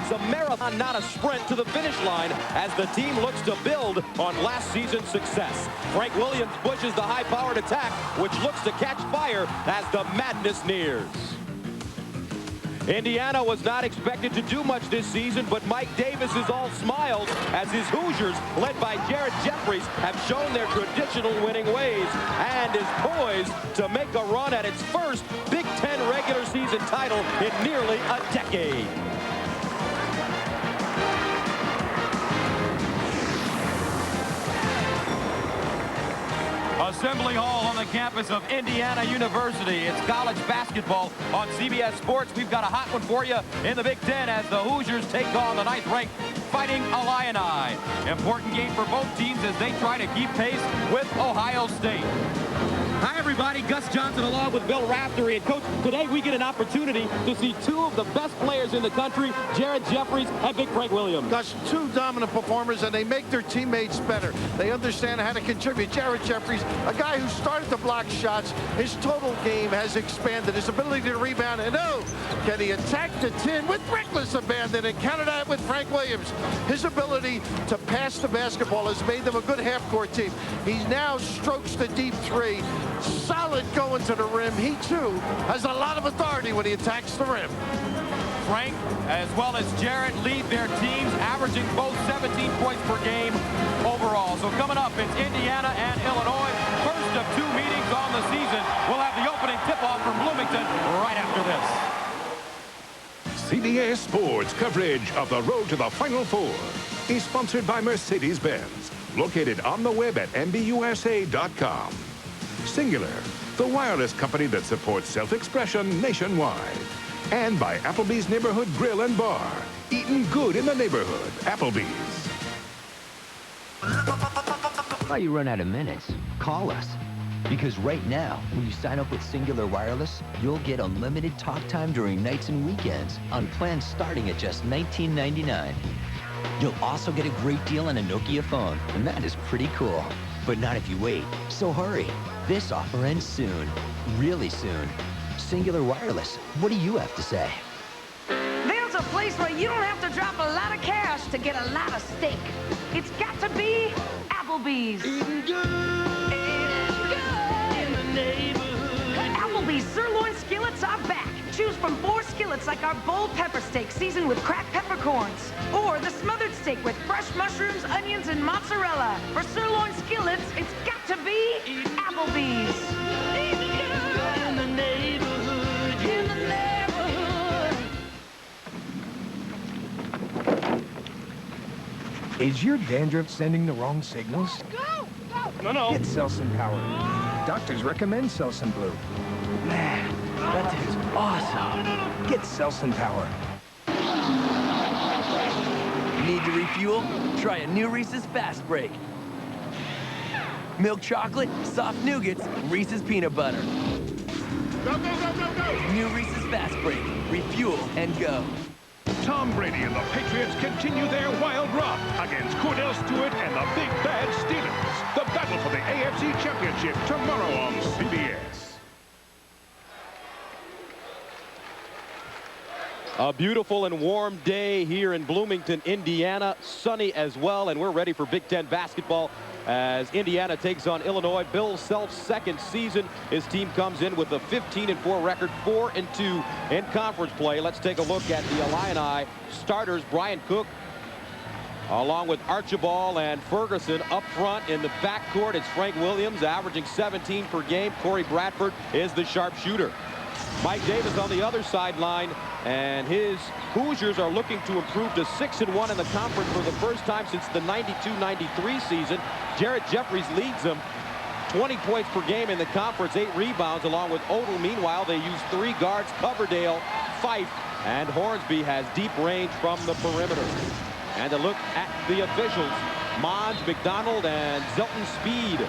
It's a marathon, not a sprint, to the finish line as the team looks to build on last season's success. Frank Williams pushes the high-powered attack, which looks to catch fire as the madness nears. Indiana was not expected to do much this season, but Mike Davis is all smiles as his Hoosiers, led by Jared Jeffries, have shown their traditional winning ways and is poised to make a run at its first Big Ten regular season title in nearly a decade. Assembly Hall on the campus of Indiana University. It's college basketball on CBS Sports. We've got a hot one for you in the Big Ten as the Hoosiers take on the 9th-ranked Fighting Illini. Important game for both teams as they try to keep pace with Ohio State. Hi, everybody. Gus Johnson along with Bill Raftery. And, Coach, today we get an opportunity to see two of the best players in the country, Jared Jeffries and Big Frank Williams. Gus, two dominant performers, and they make their teammates better. They understand how to contribute. Jared Jeffries, a guy who started to block shots. His total game has expanded. His ability to rebound. And, oh, can he attack the 10 with reckless abandon and counter that with Frank Williams. His ability to pass the basketball has made them a good half-court team. He now strokes the deep three. Solid going to the rim. He, too, has a lot of authority when he attacks the rim. Frank, as well as Jared, lead their teams, averaging both 17 points per game overall. So coming up, it's Indiana and Illinois. First of two meetings on the season. We'll have the opening tip-off from Bloomington right after this. CBS Sports coverage of the road to the Final Four is sponsored by Mercedes-Benz, located on the web at MBUSA.com. Singular, the wireless company that supports self-expression nationwide. And by Applebee's Neighborhood Grill and Bar. Eating good in the neighborhood. Applebee's. While you run out of minutes, call us. Because right now, when you sign up with Singular Wireless, you'll get unlimited talk time during nights and weekends on plans starting at just $19.99. You'll also get a great deal on a Nokia phone, and that is pretty cool. But not if you wait, so hurry. This offer ends soon, really soon. Singular Wireless, what do you have to say? There's a place where you don't have to drop a lot of cash to get a lot of steak. It's got to be Applebee's. Eating good. Eating good. In the neighborhood. Applebee's sirloin skillets are back. Choose from 4 skillets like our bold pepper steak seasoned with cracked peppercorns. Or the smothered steak with fresh mushrooms, onions, and mozzarella. For sirloin skillets, it's got to be Applebee's. Eating good. In the neighborhood. In the neighborhood. Is your dandruff sending the wrong signals? Go! Go! No. Get Selsun Power. Doctors recommend Selsun Blue. Man, that tastes awesome. Get Selsun Power. Need to refuel? Try a new Reese's Fast Break. Milk chocolate, soft nougats, Reese's peanut butter. Go, go, go, go, go! New Reese's Fast Break. Refuel and go. Tom Brady and the Patriots continue their wild run against Cordell Stewart and the Big Bad Steelers. The battle for the AFC Championship tomorrow on CBS. A beautiful and warm day here in Bloomington, Indiana. Sunny as well, and we're ready for Big Ten basketball as Indiana takes on Illinois. Bill Self's second season. His team comes in with a 15-4 record, 4-2 in conference play. Let's take a look at the Illini starters. Brian Cook, along with Archibald and Ferguson up front. In the backcourt, it's Frank Williams, averaging 17 per game. Corey Bradford is the sharpshooter. Mike Davis on the other sideline, and his Hoosiers are looking to improve to 6-1 in the conference for the first time since the 92-93 season. Jared Jeffries leads them, 20 points per game in the conference, 8 rebounds, along with Odell. Meanwhile, they use 3 guards, Coverdale, Fife, and Hornsby has deep range from the perimeter. And a look at the officials, Monge, McDonald, and Zelton Speed.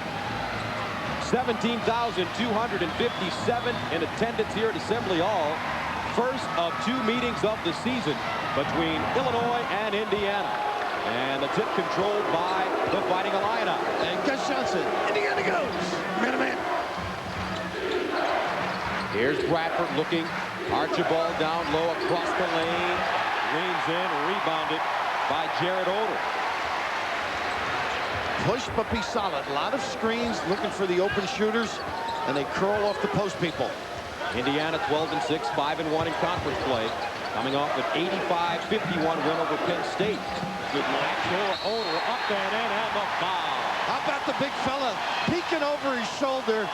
17,257 in attendance here at Assembly Hall. First of 2 meetings of the season between Illinois and Indiana. And the tip controlled by the Fighting Illini. And Gus Johnson, Indiana goes. Man-to-man. Here's Bradford looking. Archibald down low across the lane. Leans in, rebounded by Jared Odell. Push, but be solid. A lot of screens looking for the open shooters, and they curl off the post people. Indiana 12-6, 5-1 in conference play. Coming off an 85-51 win over Penn State. Good latch for Odell, up and in, and the foul. How about the big fella peeking over his shoulder?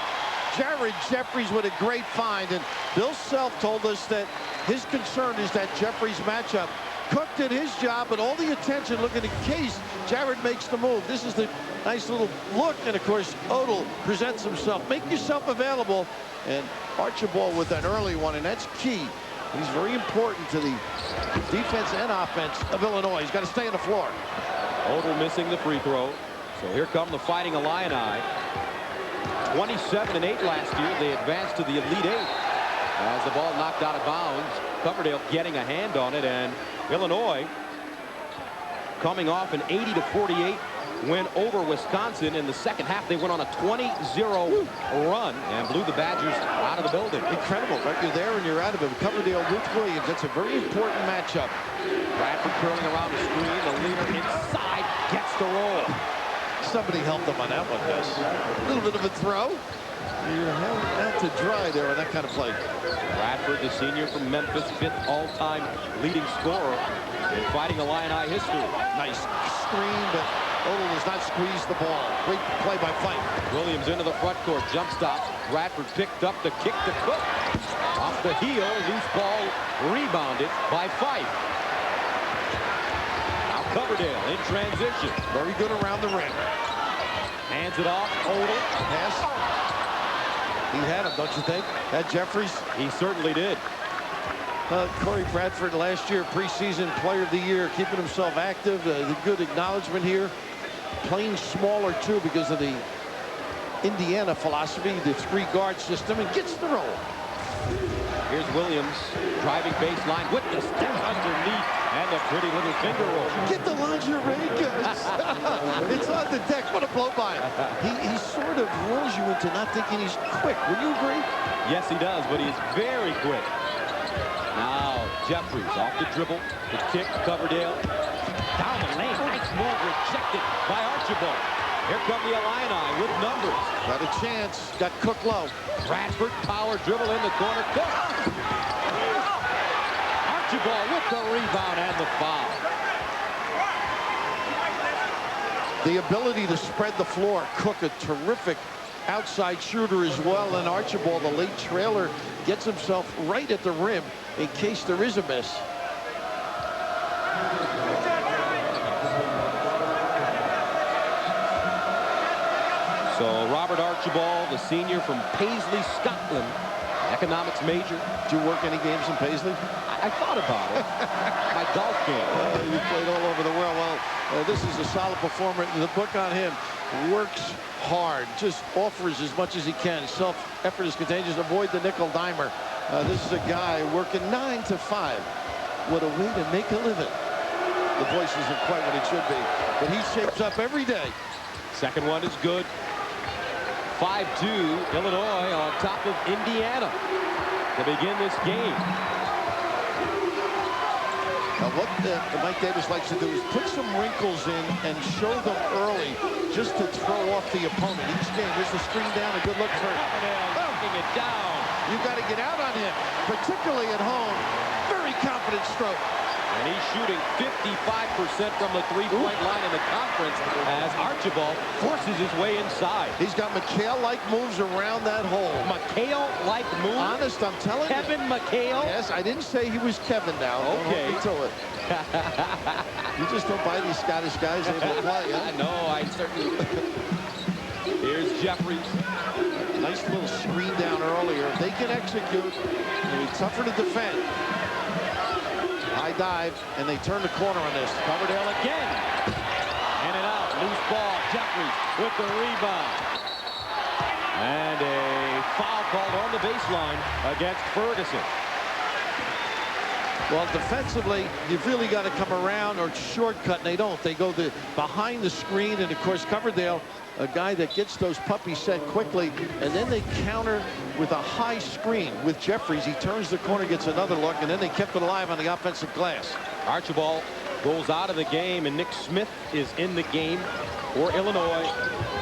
Jared Jeffries with a great find, and Bill Self told us that his concern is that Jeffries matchup. Cook did his job, but all the attention looking in case Jared makes the move. This is the nice little look, and of course Odell presents himself. Make yourself available, and Archibald with an early one, and that's key. He's very important to the defense and offense of Illinois. He's got to stay on the floor. Odell missing the free throw. So here come the Fighting Illini. 27-8 last year. They advanced to the Elite Eight. As the ball knocked out of bounds, Coverdale getting a hand on it, and Illinois coming off an 80-48 win over Wisconsin. In the second half, they went on a 20-0 run and blew the Badgers out of the building. Incredible, right? You're there and you're out of it. Coverdale with Williams. That's a very important matchup. Bradford curling around the screen. The leader inside gets the roll. Somebody helped them on that one, Gus. A little bit of a throw. You're held out to dry there on that kind of play. Bradford, the senior from Memphis, 5th all-time leading scorer in Fighting Illini history. Nice screen, but Odell does not squeeze the ball. Great play by Fife. Williams into the front court, jump stop. Bradford picked up the kick to Cook. Off the heel, loose ball rebounded by Fife. Now Coverdale in transition. Very good around the rim. Hands it off, Odell. Pass. He had him, don't you think? Had Jeffries? He certainly did. Corey Bradford last year, preseason player of the year, keeping himself active. The good acknowledgement here. Playing smaller, too, because of the Indiana philosophy, the 3-guard system, and gets the roll. Here's Williams driving baseline with the step underneath and the pretty little finger roll. Get the lingerie, guys. It's on the deck. What a blow by. He sort of lulls you into not thinking he's quick. Would you agree? Yes, he does, but he's very quick. Now Jeffries off the dribble. The kick, Coverdale. Down the lane. Nice move rejected by Archibald. Here come the Illini with numbers. Got a chance. Got Cook low. Bradford power dribble in the corner. Cook. Archibald with the rebound and the foul. The ability to spread the floor. Cook, a terrific outside shooter as well. And Archibald, the late trailer, gets himself right at the rim in case there is a miss. So Robert Archibald, the senior from Paisley, Scotland, economics major. Did you work any games in Paisley? I thought about it. My golf game. You played all over the world. Well, this is a solid performer. The book on him, works hard, just offers as much as he can. Self-effort is contagious. Avoid the nickel dimer. This is a guy working 9 to 5. What a way to make a living. The voice isn't quite what it should be, but he shapes up every day. Second one is good. 5-2, Illinois on top of Indiana to begin this game. Now what Mike Davis likes to do is put some wrinkles in and show them early just to throw off the opponent. Each game, here's the screen down, a good look for Knocking it down. You've got to get out on him, particularly at home. Very confident stroke. And he's shooting 55% from the three-point line in the conference as Archibald forces his way inside. He's got McHale-like moves around that hole. McHale-like moves? Honest, I'm telling you. Kevin McHale? Yes, I didn't say he was Kevin now. Okay. Don't hold me to it. You just don't buy these Scottish guys able to play. Huh? No, I certainly. Here's Jeffries. Nice little screen down earlier. They can execute. It'll be tougher to defend. High dive, and they turn the corner on this. Coverdale again. In and out. Loose ball. Jeffries with the rebound. And a foul called on the baseline against Ferguson. Well, defensively, you've really got to come around or shortcut, and they don't. They go behind the screen, and, of course, Coverdale, a guy that gets those puppies set quickly, and then they counter with a high screen with Jeffries. He turns the corner, gets another look, and then they kept it alive on the offensive glass. Archibald goes out of the game, and Nick Smith is in the game for Illinois.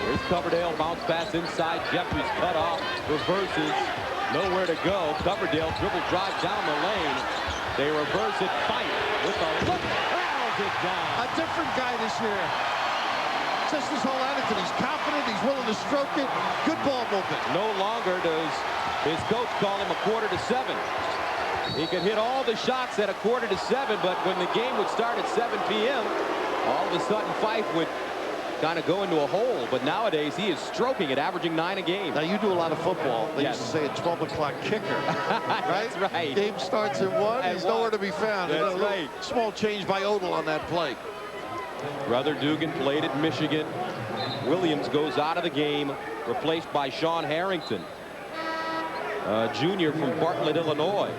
Here's Coverdale, bounce pass inside. Jeffries cut off, reverses, nowhere to go. Coverdale dribble drive down the lane. They reverse it, fight with the look, rattles it down. A different guy this year. Just his whole attitude. He's confident, he's willing to stroke it. Good ball movement. No longer does his coach call him a 6:45. He could hit all the shots at a 6:45, but when the game would start at 7 p.m., all of a sudden Fife would kind of go into a hole. But nowadays he is stroking it, averaging 9 a game. Now you do a lot of football. They Yes. used to say a 12 o'clock kicker. Right? That's right. Game starts at 1. At He's 1. nowhere to be found. That's And a little right. Small change by Odell on that play. Brother Dugan played at Michigan. Williams goes out of the game, replaced by Sean Harrington, junior from Bartlett, Illinois.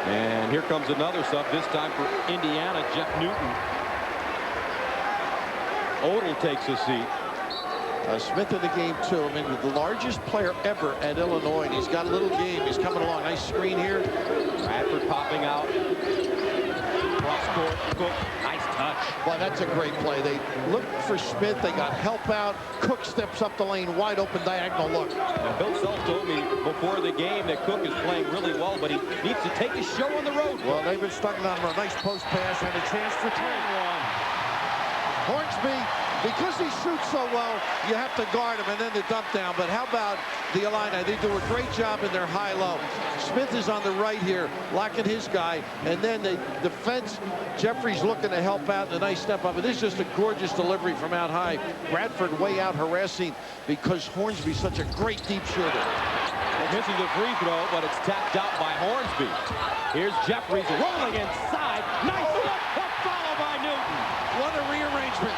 And here comes another sub, this time for Indiana, Jeff Newton. Odell takes a seat. Smith in the game, too. I mean, the largest player ever at Illinois. And he's got a little game. He's coming along. Nice screen here. Bradford popping out. Cross court, Cook, nice touch. Well, that's a great play. They looked for Smith. They got help out. Cook steps up the lane, wide open diagonal look. Now, Bill Self told me before the game that Cook is playing really well, but he needs to take his show on the road. Well, they've been stuck on him. A nice post pass and a chance for 3-1. Hornsby, because he shoots so well, you have to guard him and then the dump down. But how about the Illini? They do a great job in their high-low. Smith is on the right here, locking his guy. And then the defense, Jeffries looking to help out, and a nice step up. And this is just a gorgeous delivery from out high. Bradford way out harassing because Hornsby's such a great deep shooter. Misses the free throw, but it's tapped out by Hornsby. Here's Jeffries rolling inside. Nice look, followed by Newton. What a rearrangement.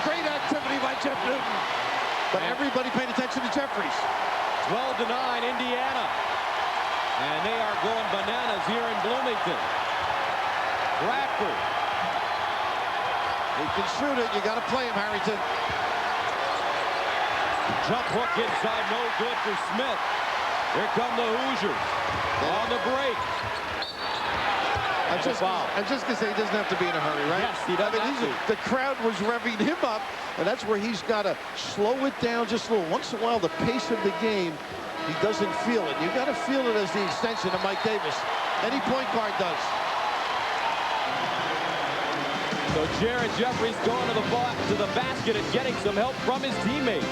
Great activity by Jeff Newton. But everybody paying attention to Jeffries. 12-9, Indiana. And they are going bananas here in Bloomington. Bradford. He can shoot it. You got to play him, Harrington. Jump hook inside, no good for Smith. Here come the Hoosiers on the break. I'm just going to say he doesn't have to be in a hurry, right? Yes, he doesn't have to. The crowd was revving him up, and that's where he's got to slow it down just a little. Once in a while, the pace of the game, he doesn't feel it. You got to feel it as the extension of Mike Davis. Any point guard does. So Jared Jeffries going to the basket and getting some help from his teammates.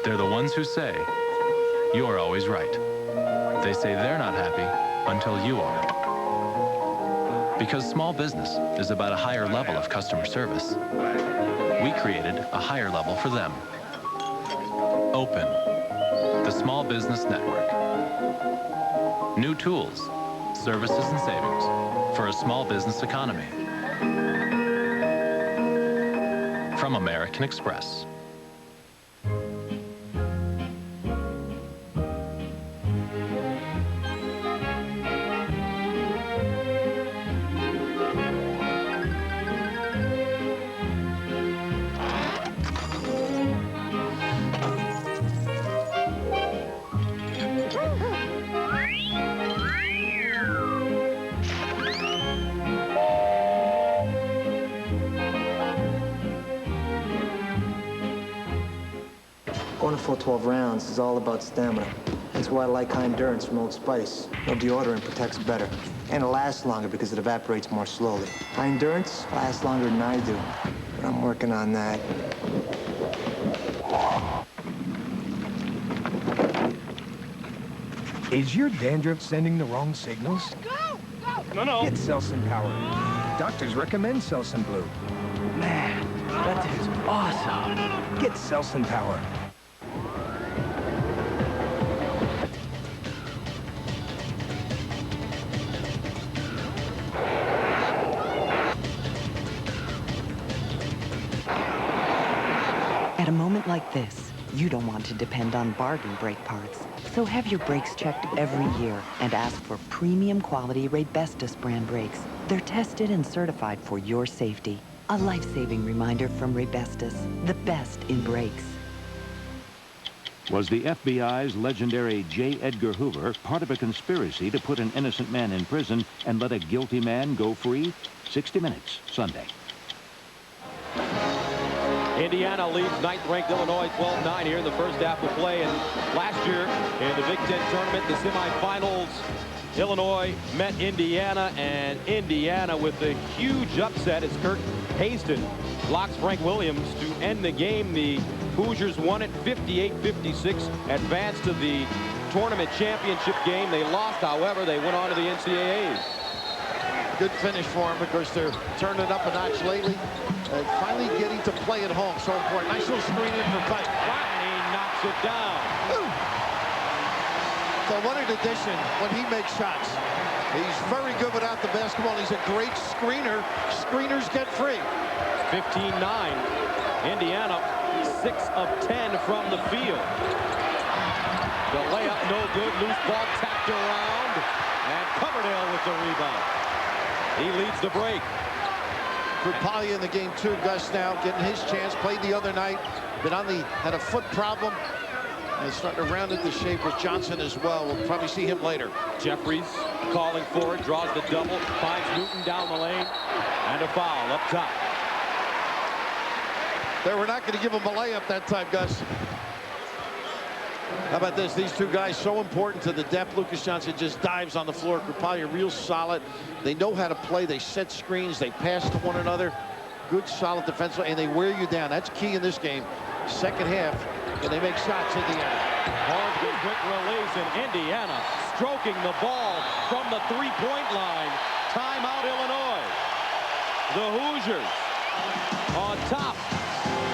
They're the ones who say, you're always right. They say they're not happy until you are. Because small business is about a higher level of customer service, we created a higher level for them. Open, the Small Business Network. New tools, services, and savings for a small business economy. From American Express. Going a full 12 rounds is all about stamina. That's why I like high endurance from Old Spice. No deodorant protects better. And it lasts longer because it evaporates more slowly. High endurance lasts longer than I do. But I'm working on that. Is your dandruff sending the wrong signals? Go! Go! No. Get Selsun Power. Doctors recommend Selsun Blue. Man, that thing's awesome. Get Selsun Power. At a moment like this, You don't want to depend on bargain brake parts. So have your brakes checked every year and ask for premium quality Raybestos brand brakes. They're tested and certified for your safety. A life-saving reminder from Raybestos, the best in brakes. Was the FBI's legendary J. Edgar Hoover part of a conspiracy to put an innocent man in prison and let a guilty man go free? 60 Minutes, Sunday. Indiana leads 9th-ranked Illinois 12-9 here in the first half of play. And last year in the Big Ten tournament, the semifinals, Illinois met Indiana, and Indiana with a huge upset as Kirk Haston blocks Frank Williams to end the game. The Hoosiers won it 58-56, advanced to the tournament championship game. They lost, however, they went on to the NCAAs. Good finish for them because they're turning up a notch lately. Finally getting to play at home, so important. Nice little screen in for Pike. And he knocks it down. So what an addition when he makes shots. He's very good without the basketball. He's a great screener. Screeners get free. 15-9. Indiana, 6 of 10 from the field. The layup no good. Loose ball tapped around. And Coverdale with the rebound. He leads the break. Krupalya in the game too. Gus now getting his chance. Played the other night. Had a foot problem. And starting to round into shape with Johnson as well. We'll probably see him later. Jeffries calling for it. Draws the double. Finds Newton down the lane. And a foul up top. They were not going to give him a layup that time, Gus. How about this? These two guys so important to the depth. Lucas Johnson just dives on the floor. Krupalya real solid. They know how to play. They set screens. They pass to one another. Good, solid defensive, and they wear you down. That's key in this game. Second half, and they make shots in the end. Hard, quick release, and Indiana stroking the ball from the three-point line. Timeout, Illinois. The Hoosiers on top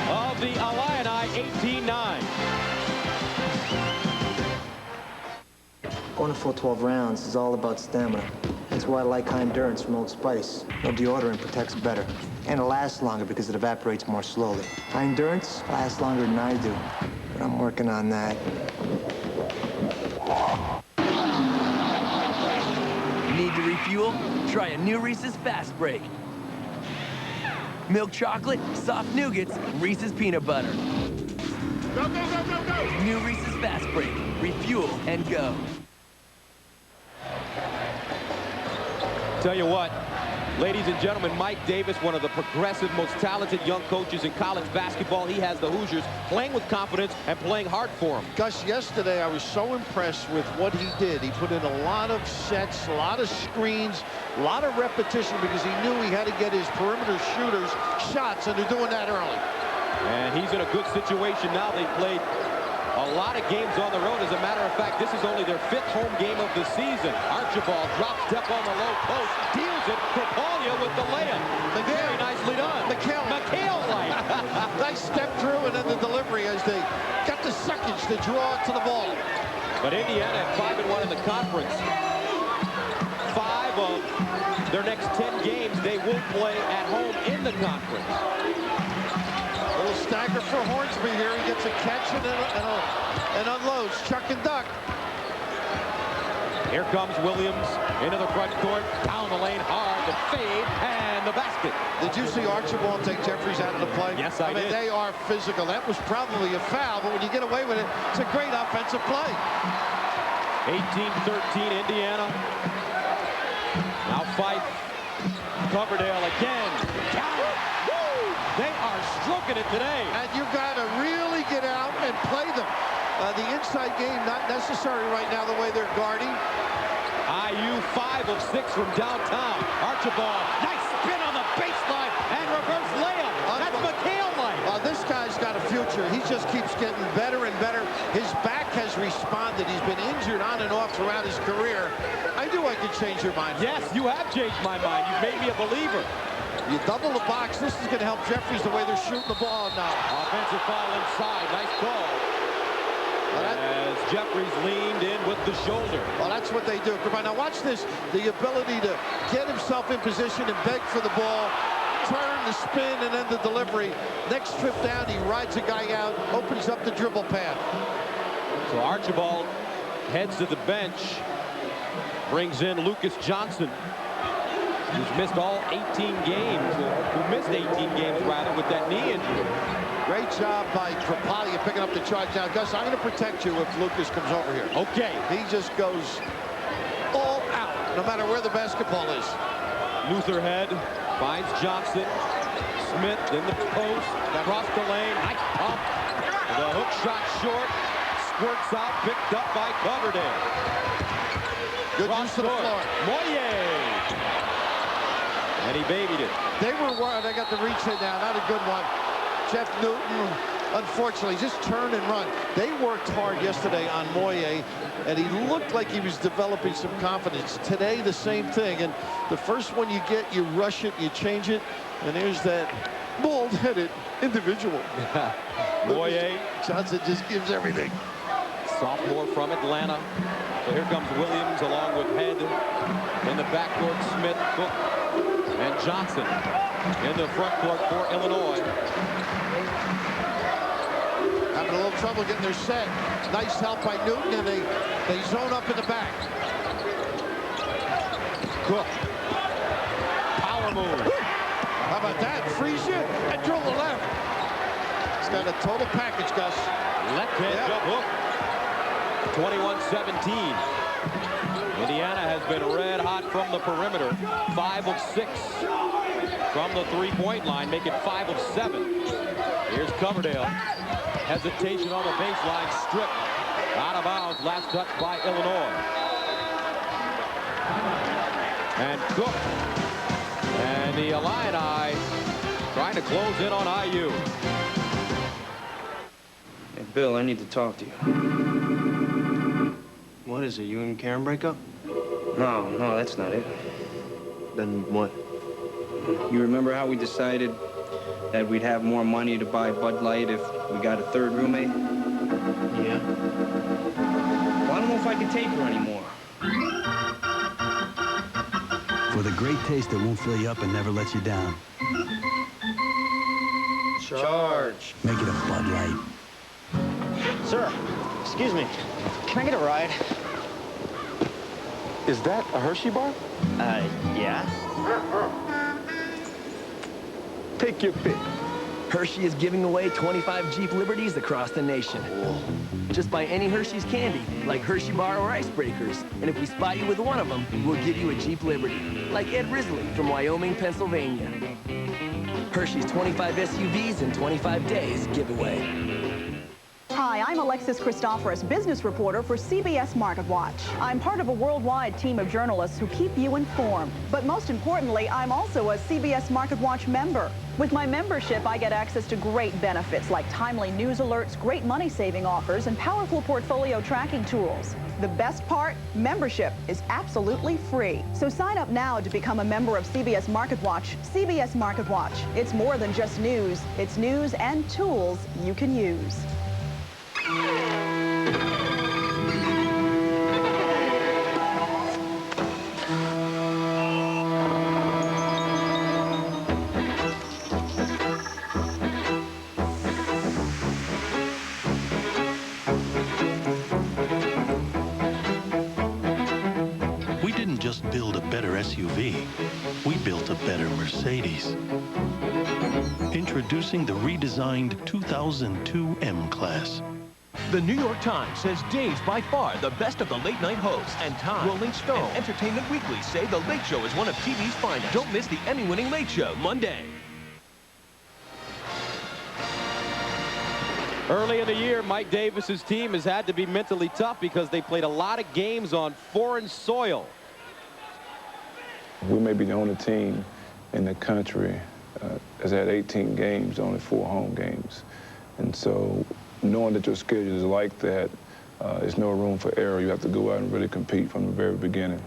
of the Illini, 18-9. Going a full 12 rounds is all about stamina. That's why I like high endurance from Old Spice. No deodorant protects better. And it lasts longer because it evaporates more slowly. High endurance lasts longer than I do. But I'm working on that. Need to refuel? Try a new Reese's Fast Break. Milk chocolate, soft nougats, Reese's peanut butter. Go, go, go, go, go! New Reese's Fast Break. Refuel and go. Tell you what, ladies and gentlemen, Mike Davis, one of the progressive, most talented young coaches in college basketball. He has the Hoosiers playing with confidence and playing hard for him. Gus, yesterday I was so impressed with what he did. He put in a lot of sets, a lot of screens, a lot of repetition because he knew he had to get his perimeter shooters shots, and they're doing that early. And he's in a good situation now. They played a lot of games on the road. As a matter of fact, this is only their 5th home game of the season. Archibald drops step on the low post, deals it. Krupalya with the layup. Very nicely done. McHale-like. Nice step through, and then the delivery as they got the seconds to draw to the ball. But Indiana at 5-1 in the conference. 5 of their next 10 games they will play at home in the conference. Little stagger for Hornsby here. He gets a catch and unloads. Chuck and duck. Here comes Williams into the front court. Down the lane hard. The fade and the basket. Did you see Archibald take Jeffries out of the play? Yes, I did. mean, they are physical. That was probably a foul, but when you get away with it, it's a great offensive play. 18-13 Indiana. Now Fife. Coverdale again. Count. They are stroking it today. And you got to really get out and play them. The inside game not necessary right now the way they're guarding. IU 5 of 6 from downtown. Archibald, nice spin on the baseline and reverse layup. That's McHale-like. This guy's got a future. He just keeps getting better and better. His back has responded. He's been injured on and off throughout his career. I knew I could change your mind. Yes, you have changed my mind. You've made me a believer. You double the box. This is going to help Jeffries the way they're shooting the ball now. Offensive foul inside. Nice call. As Jeffries leaned in with the shoulder. Well, that's what they do. Now watch this. The ability to get himself in position and beg for the ball. turn, the spin, and then the delivery. Next trip down, he rides a guy out, opens up the dribble path. So Archibald heads to the bench, brings in Lucas Johnson, who's missed all 18 games, who missed 18 games, rather, with that knee injury. Great job by Trapani picking up the charge. Now, Gus, I'm going to protect you if Lucas comes over here. Okay. He just goes all out, no matter where the basketball is. Luther head, finds Johnson. Smith in the post, across the lane, nice pump. The hook shot short, squirts out, picked up by Coverdale. Good use to the floor. Moyer. And he babied it. They were wild. They got the reach in now. Not a good one. Jeff Newton, unfortunately, just turn and run. They worked hard yesterday on Moyer, and he looked like he was developing some confidence. Today, the same thing. And the first one you get, you rush it, you change it, and there's that bald-headed individual. Moyer. Johnson just gives everything. Sophomore from Atlanta. So here comes Williams along with Head. In the backcourt, Smith, Cook, and Johnson. In the front court for Illinois. Having a little trouble getting their set. Nice help by Newton, and they zone up in the back. Cook. Power move. How about that? Freeze you and drill the left. He's got a total package, Gus. Left hand jump hook. 21-17. Indiana has been red hot from the perimeter. 5 of 6 from the three-point line, make it 5 of 7. Here's Coverdale. Hesitation on the baseline, strip. Out of bounds, last touch by Illinois. And Cook. And the Illini trying to close in on IU. Hey, Bill, I need to talk to you. What is it, you and Karen break up? No, that's not it. Then what? You remember how we decided that we'd have more money to buy Bud Light if we got a third roommate? Yeah. Well, I don't know if I can take her anymore. For the great taste that won't fill you up and never lets you down. Charge. Make it a Bud Light. Sir, excuse me. Can I get a ride? Is that a Hershey bar? Yeah. Take your pick. Hershey is giving away 25 Jeep Liberties across the nation. Just buy any Hershey's candy, like Hershey Bar or Icebreakers. And if we spot you with one of them, we'll give you a Jeep Liberty, like Ed Risley from Wyoming, Pennsylvania. Hershey's 25 SUVs in 25 days giveaway. Hi, I'm Alexis Christoforous, business reporter for CBS Market Watch. I'm part of a worldwide team of journalists who keep you informed. But most importantly, I'm also a CBS Market Watch member. With my membership, I get access to great benefits like timely news alerts, great money-saving offers, and powerful portfolio tracking tools. The best part? Membership is absolutely free. So sign up now to become a member of CBS Market Watch. CBS Market Watch. It's more than just news. It's news and tools you can use. We didn't just build a better SUV, we built a better Mercedes. Introducing the redesigned 2002 M-Class. The New York Times says Dave's by far the best of the late-night hosts, and Time, Rolling Stone, and Entertainment Weekly say The Late Show is one of TV's finest. Don't miss the Emmy-winning Late Show, Monday. Early in the year, Mike Davis's team has had to be mentally tough because they played a lot of games on foreign soil. We may be the only team in the country that's had 18 games, only 4 home games. And so knowing that your schedule is like that, there's no room for error. You have to go out and really compete from the very beginning.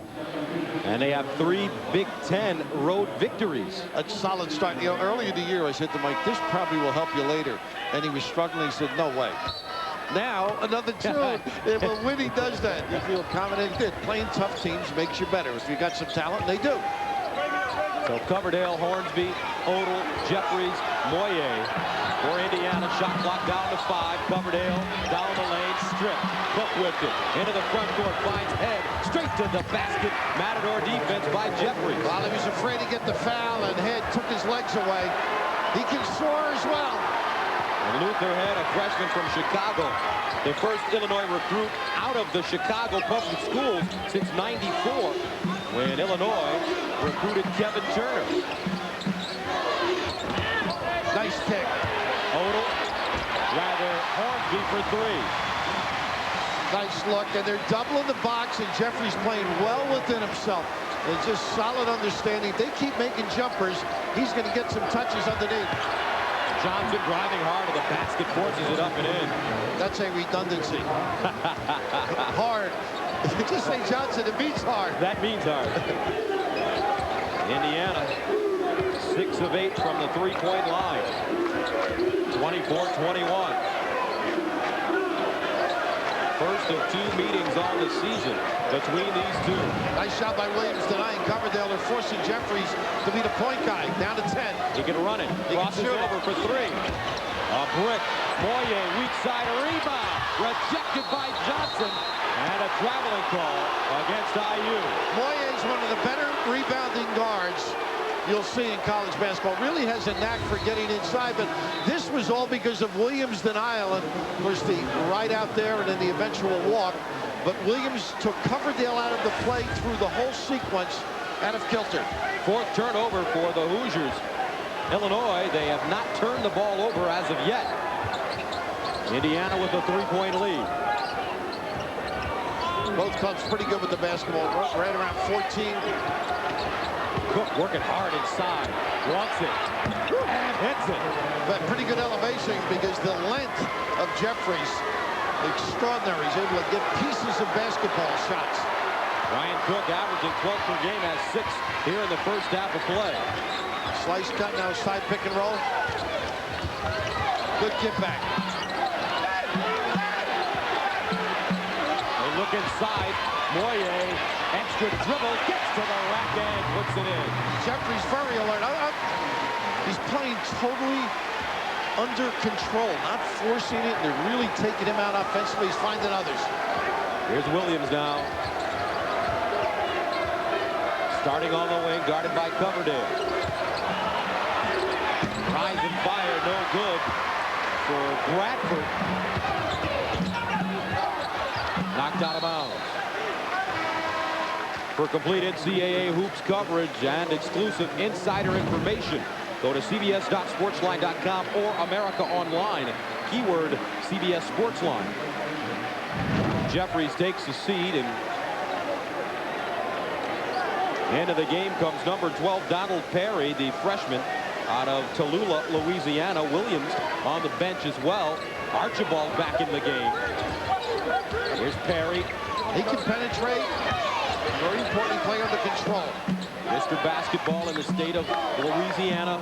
And they have 3 Big Ten road victories. A solid start. You know, early in the year, I said to Mike, this probably will help you later. And he was struggling. He said, no way. Now, another 2. Well, when he does that, you feel confident. Playing tough teams makes you better. If you got some talent, they do. So So Coverdale, Hornsby, Odell, Jeffries, Moyer for Indiana. Shot clock down to 5. Coverdale down the lane, stripped. Cook with it into the front court, finds Head straight to the basket. Matador defense by Jeffries. While he was afraid to get the foul, and Head took his legs away. He can soar as well. And Luther Head, a freshman from Chicago, the first Illinois recruit out of the Chicago public schools since '94, when Illinois recruited Kevin Turner. Nice kick. Odell, rather Hornsby for 3. Nice look, and they're doubling the box, and Jeffries playing well within himself. It's just solid understanding. They keep making jumpers. He's going to get some touches underneath. Johnson driving hard to the basket, forces it up and in. That's a redundancy. Hard. Just say Johnson, it means hard. That means hard. Indiana, 6 of 8 from the three-point line. 24-21. First of 2 meetings on the season between these two. Nice shot by Williams denying Coverdale. They're forcing Jeffries to be the point guy. Down to 10. He can run it. Crosses over for 3. A brick. Moyer, weak side rebound. Rejected by Johnson. And a traveling call against IU. Moyer is one of the better rebounding guards you'll see in college basketball. Really has a knack for getting inside, but this was all because of Williams' denial, and of course the right out there and then the eventual walk. But Williams took Coverdale out of the play through the whole sequence out of kilter. 4th turnover for the Hoosiers. Illinois, they have not turned the ball over as of yet. Indiana with a 3-point lead. Both clubs pretty good with the basketball. Right around 14. Cook working hard inside. Wants it. And hits it. But pretty good elevation because the length of Jeffries, extraordinary. He's able to get pieces of basketball shots. Ryan Cook averaging 12 per game, has 6 here in the first half of play. Slice cut now, side pick and roll. Good get back. They look inside. Moyer, extra dribble, gets to the rack and puts it in. Jeffries very alert. He's playing totally under control, not forcing it. They're really taking him out offensively. He's finding others. Here's Williams now. Starting on the wing, guarded by Coverdale. Rise and fire, no good for Bradford. Knocked out of bounds. For complete NCAA hoops coverage and exclusive insider information, go to cbs.sportsline.com or America Online. Keyword CBS Sportsline. Jeffries takes the seat, and into the game comes number 12, Donald Perry, the freshman out of Tallulah, Louisiana. Williams on the bench as well. Archibald back in the game. Here's Perry. He can penetrate. Very important play under control. Mr. Basketball in the state of Louisiana.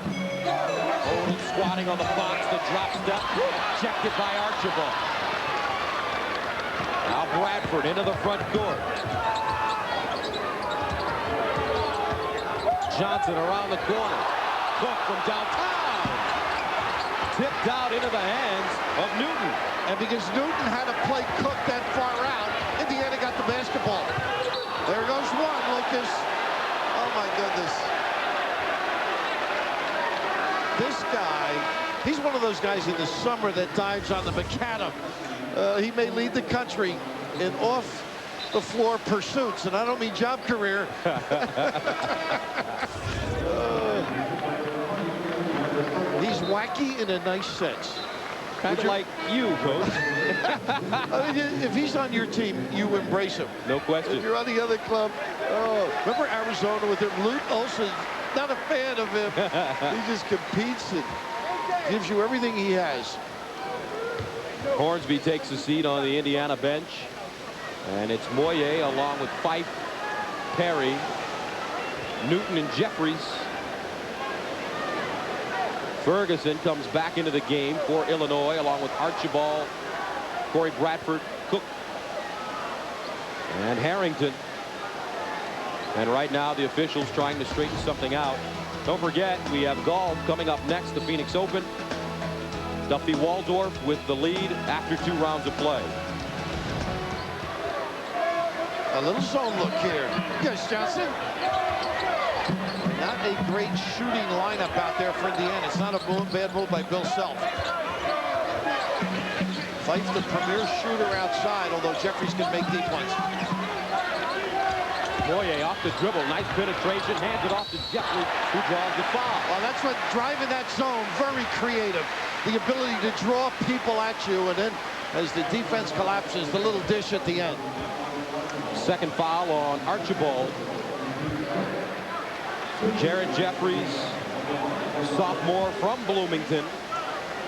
Odell squatting on the box, the drop step. Checked it by Archibald. Now Bradford into the front court. Johnson around the corner. Cook from downtown. Tipped out into the hands of Newton. And because Newton had to play Cook that far out, Indiana got the basketball. There goes one, Lucas. Oh, my goodness. This guy, he's one of those guys in the summer that dives on the macadam. He may lead the country in off-the-floor pursuits, and I don't mean job career. He's wacky in a nice sense. Kind of like you, Coach. I mean, if he's on your team, you embrace him. No question. If you're on the other club, oh, remember Arizona with him? Luke Olson, not a fan of him. He just competes and gives you everything he has. Hornsby takes a seat on the Indiana bench. And it's Moyer along with Fife, Perry, Newton, and Jeffries. Ferguson comes back into the game for Illinois along with Archibald, Corey Bradford, Cook, and Harrington. And right now, the officials trying to straighten something out. Don't forget, we have golf coming up next, the Phoenix Open. Duffy Waldorf with the lead after 2 rounds of play. A little zone look here. Yes, Johnson. Not a great shooting lineup out there for Indiana. It's not a bad move by Bill Self. Fife, the premier shooter outside, although Jeffries can make deep ones. Boye off the dribble, nice penetration, hands it off to Jeffries, who draws the foul. Well, that's what driving that zone, very creative. The ability to draw people at you, and then as the defense collapses, the little dish at the end. Second foul on Archibald. Jared Jeffries, sophomore from Bloomington,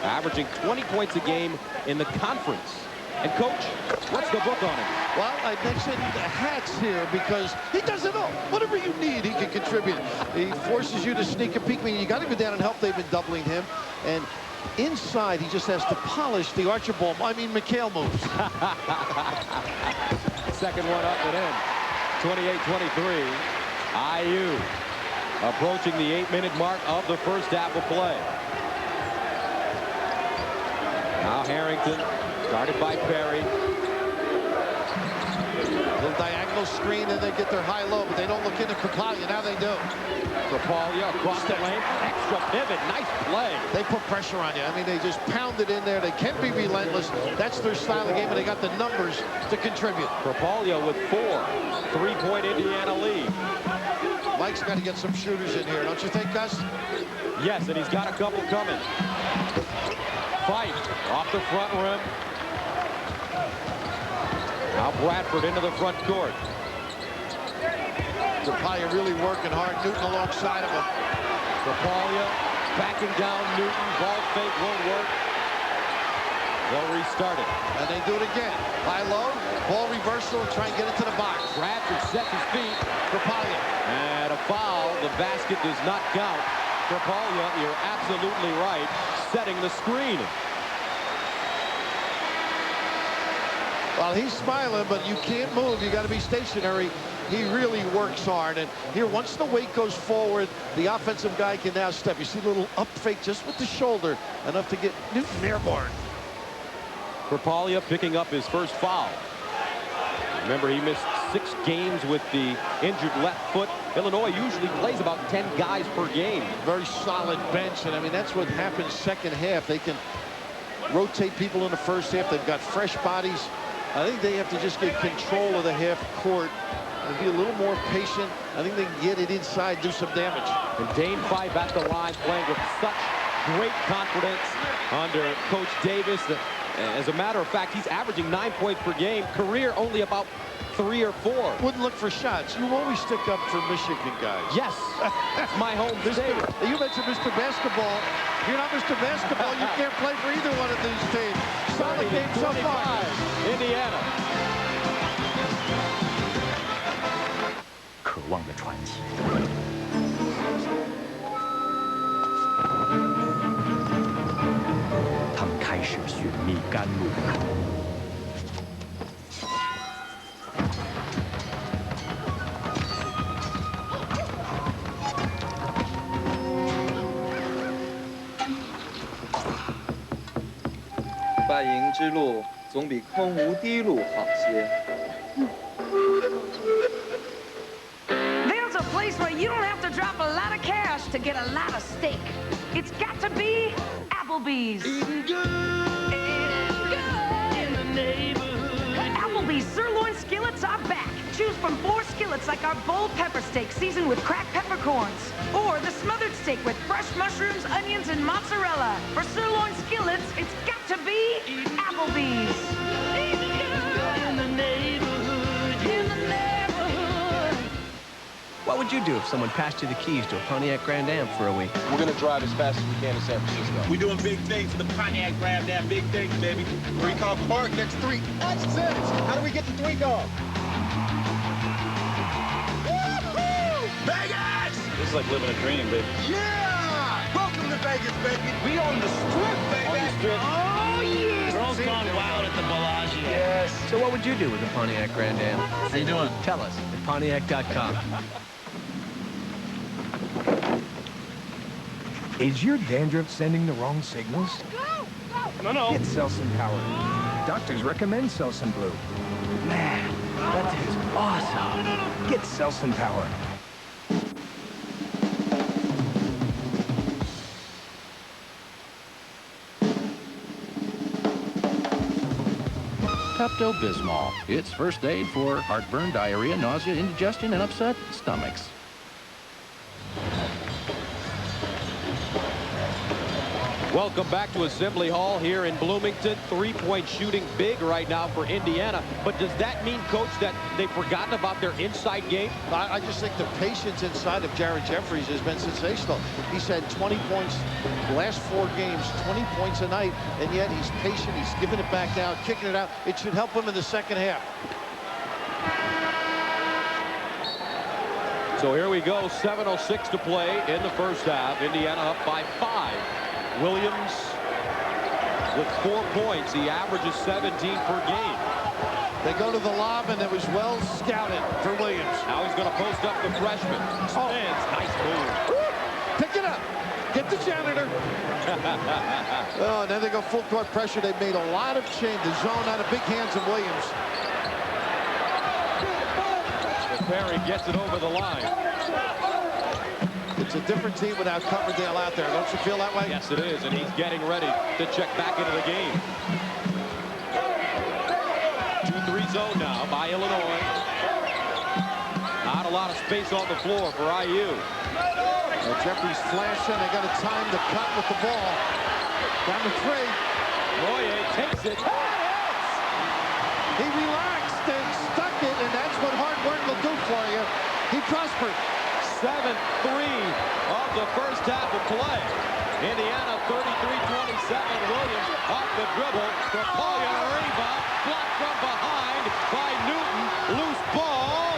averaging 20 points a game in the conference. And coach, what's the book on him? Well, I mentioned hats here because he does it all. Whatever you need, he can contribute. He forces you to sneak a peek. I mean, you got to go down and help. They've been doubling him. And inside, he just has to polish the Archibald, McHale moves. Second one up and in. 28-23. IU approaching the 8-minute mark of the first half of play. Now Harrington, guarded by Perry. Little diagonal screen, and they get their high-low, but they don't look into Krapalia. Now they do. Krapalia across the lane, extra pivot, nice play. They put pressure on you. I mean, they just pound it in there. They can be relentless. That's their style of game, and they got the numbers to contribute. Krapalia with 4. 3-point Indiana lead. Mike's got to get some shooters in here, don't you think, Gus? Yes, and he's got a couple coming. Fight off the front rim. Now Bradford into the front court. Krapalia really working hard. Newton alongside of him. Krapalia backing down Newton. Ball fake won't work. They'll restart it. And they do it again. High-low, ball reversal, and try and get it to the box. Bradford sets his feet. Krapalia. And a foul. The basket does not count. Krapalia, you're absolutely right, setting the screen. Well, he's smiling, but you can't move. You got to be stationary. He really works hard. And here, once the weight goes forward, the offensive guy can now step. You see a little up fake just with the shoulder, enough to get Newton airborne. Krapalia picking up his first foul. Remember, he missed 6 games with the injured left foot. Illinois usually plays about 10 guys per game. Very solid bench, and I mean, that's what happens second half. They can rotate people in the first half. They've got fresh bodies. I think they have to just get control of the half court and be a little more patient. I think they can get it inside, do some damage. And Dane Fife at the line playing with such great confidence under Coach Davis. As a matter of fact, he's averaging 9 points per game. Career only about 3 or 4. Wouldn't look for shots. You always stick up for Michigan guys. Yes, that's my home state. You mentioned Mr. Basketball. If you're not Mr. Basketball, you can't play for either one of these teams. Solid game so far. Indiana. 渴望的传奇。他们开始寻觅甘露。半营之路总比空无滴路好些。 There's a place where you don't have to drop a lot of cash to get a lot of steak. It's got to be Applebee's. Eating good. Eating good. In the neighborhood. Applebee's sirloin skillets are back. Choose from 4 skillets like our bold pepper steak seasoned with cracked peppercorns. Or the smothered steak with fresh mushrooms, onions, and mozzarella. For sirloin skillets, it's got to be Applebee's. Eating good. In the neighborhood. In the neighborhood. What would you do if someone passed you the keys to a Pontiac Grand Am for a week? We're going to drive as fast as we can to San Francisco. We're doing big things for the Pontiac Grand Am. Big things, baby. 3-car park next 3. Access! How do we get to 3-car? Vegas! This is like living a dream, baby. Yeah! Welcome to Vegas, baby. We on the strip, baby. On the strip. Oh, yeah! Ball's gone wild at the Bellagio. Yes. So what would you do with the Pontiac Grand Am? How you doing? Tell us at Pontiac.com. Is your dandruff sending the wrong signals? No. Get Selsun Power. Doctors recommend Selsun Blue. Man, that is awesome. Get Selsun Power. Pepto-Bismol. It's first aid for heartburn, diarrhea, nausea, indigestion, and upset stomachs. Welcome back to Assembly Hall here in Bloomington. Three-point shooting big right now for Indiana. But does that mean, Coach, that they've forgotten about their inside game? I just think the patience inside of Jared Jeffries has been sensational. He's had 20 points the last 4 games, 20 points a night, and yet he's patient. He's giving it back down, kicking it out. It should help him in the second half. So here we go, 7:06 to play in the first half. Indiana up by 5. Williams with 4 points. He averages 17 per game. They go to the lob, and it was well scouted for Williams. Now he's going to post up the freshman. Spins. Nice move. Pick it up. Get the janitor. Oh, and then they go full court pressure. They've made a lot of change. The zone out of big hands of Williams. Perry gets it over the line. It's a different team without Coverdale out there. Don't you feel that way? Yes, it is, and he's getting ready to check back into the game. 2-3 zone now by Illinois. Not a lot of space on the floor for IU. Jeffries flashing. They got a time to cut with the ball. Down to 3. Royer takes it. He relaxed and stuck it, and that's what hard work will do for you. He prospered. 7-3 of the first half of play. Indiana 33-27. Williams off the dribble. Napoleon rebound. Blocked from behind by Newton. Loose ball.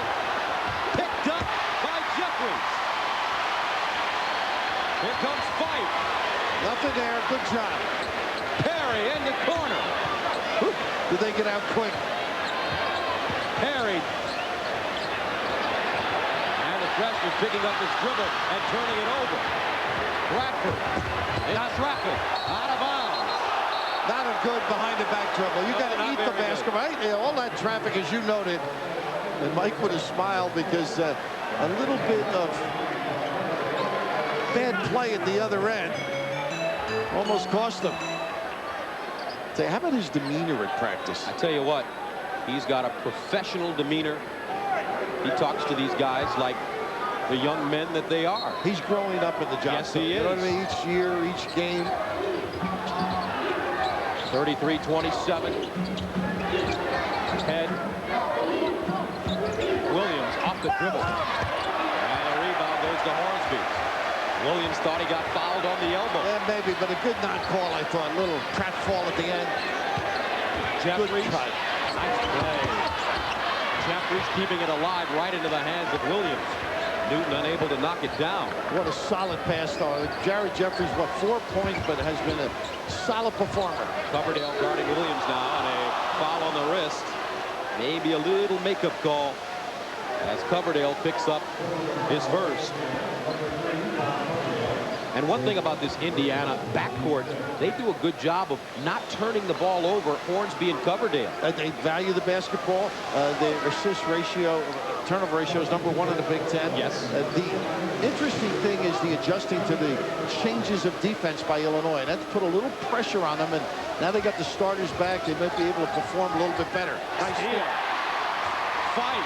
Picked up by Jeffries. Here comes Fife. Nothing there. Good job. Perry in the corner. Did they get out quick? Perry. Freshman picking up his dribble and turning it over. Bradford in traffic, out of bounds. Not a good behind-the-back dribble. You got to eat the basket, right? Yeah, all that traffic, as you noted. And Mike would have smiled because a little bit of bad play at the other end almost cost him. Say, how about his demeanor at practice? I tell you what, he's got a professional demeanor. He talks to these guys like the young men that they are. He's growing up in the job. Yes, he is. You know what I mean? Each year, each game. 33-27. Head. Williams off the dribble. And a rebound goes to Hornsby. Williams thought he got fouled on the elbow. Yeah, maybe, but a good non-call, I thought. A little pratfall at the end. Jeffries. Nice play. Jeffries keeping it alive right into the hands of Williams. Newton unable to knock it down. What a solid pass, though. Jared Jeffries, 4 points, but has been a solid performer. Coverdale guarding Williams now, and a foul on the wrist. Maybe a little makeup call as Coverdale picks up his first. And one thing about this Indiana backcourt, they do a good job of not turning the ball over, Hornsby and Coverdale. They value the basketball. Their assist ratio, turnover ratio is #1 in the Big Ten. Yes. The interesting thing is the adjusting to the changes of defense by Illinois. That's put a little pressure on them, and now they got the starters back. They might be able to perform a little bit better. Nice steal. Fight.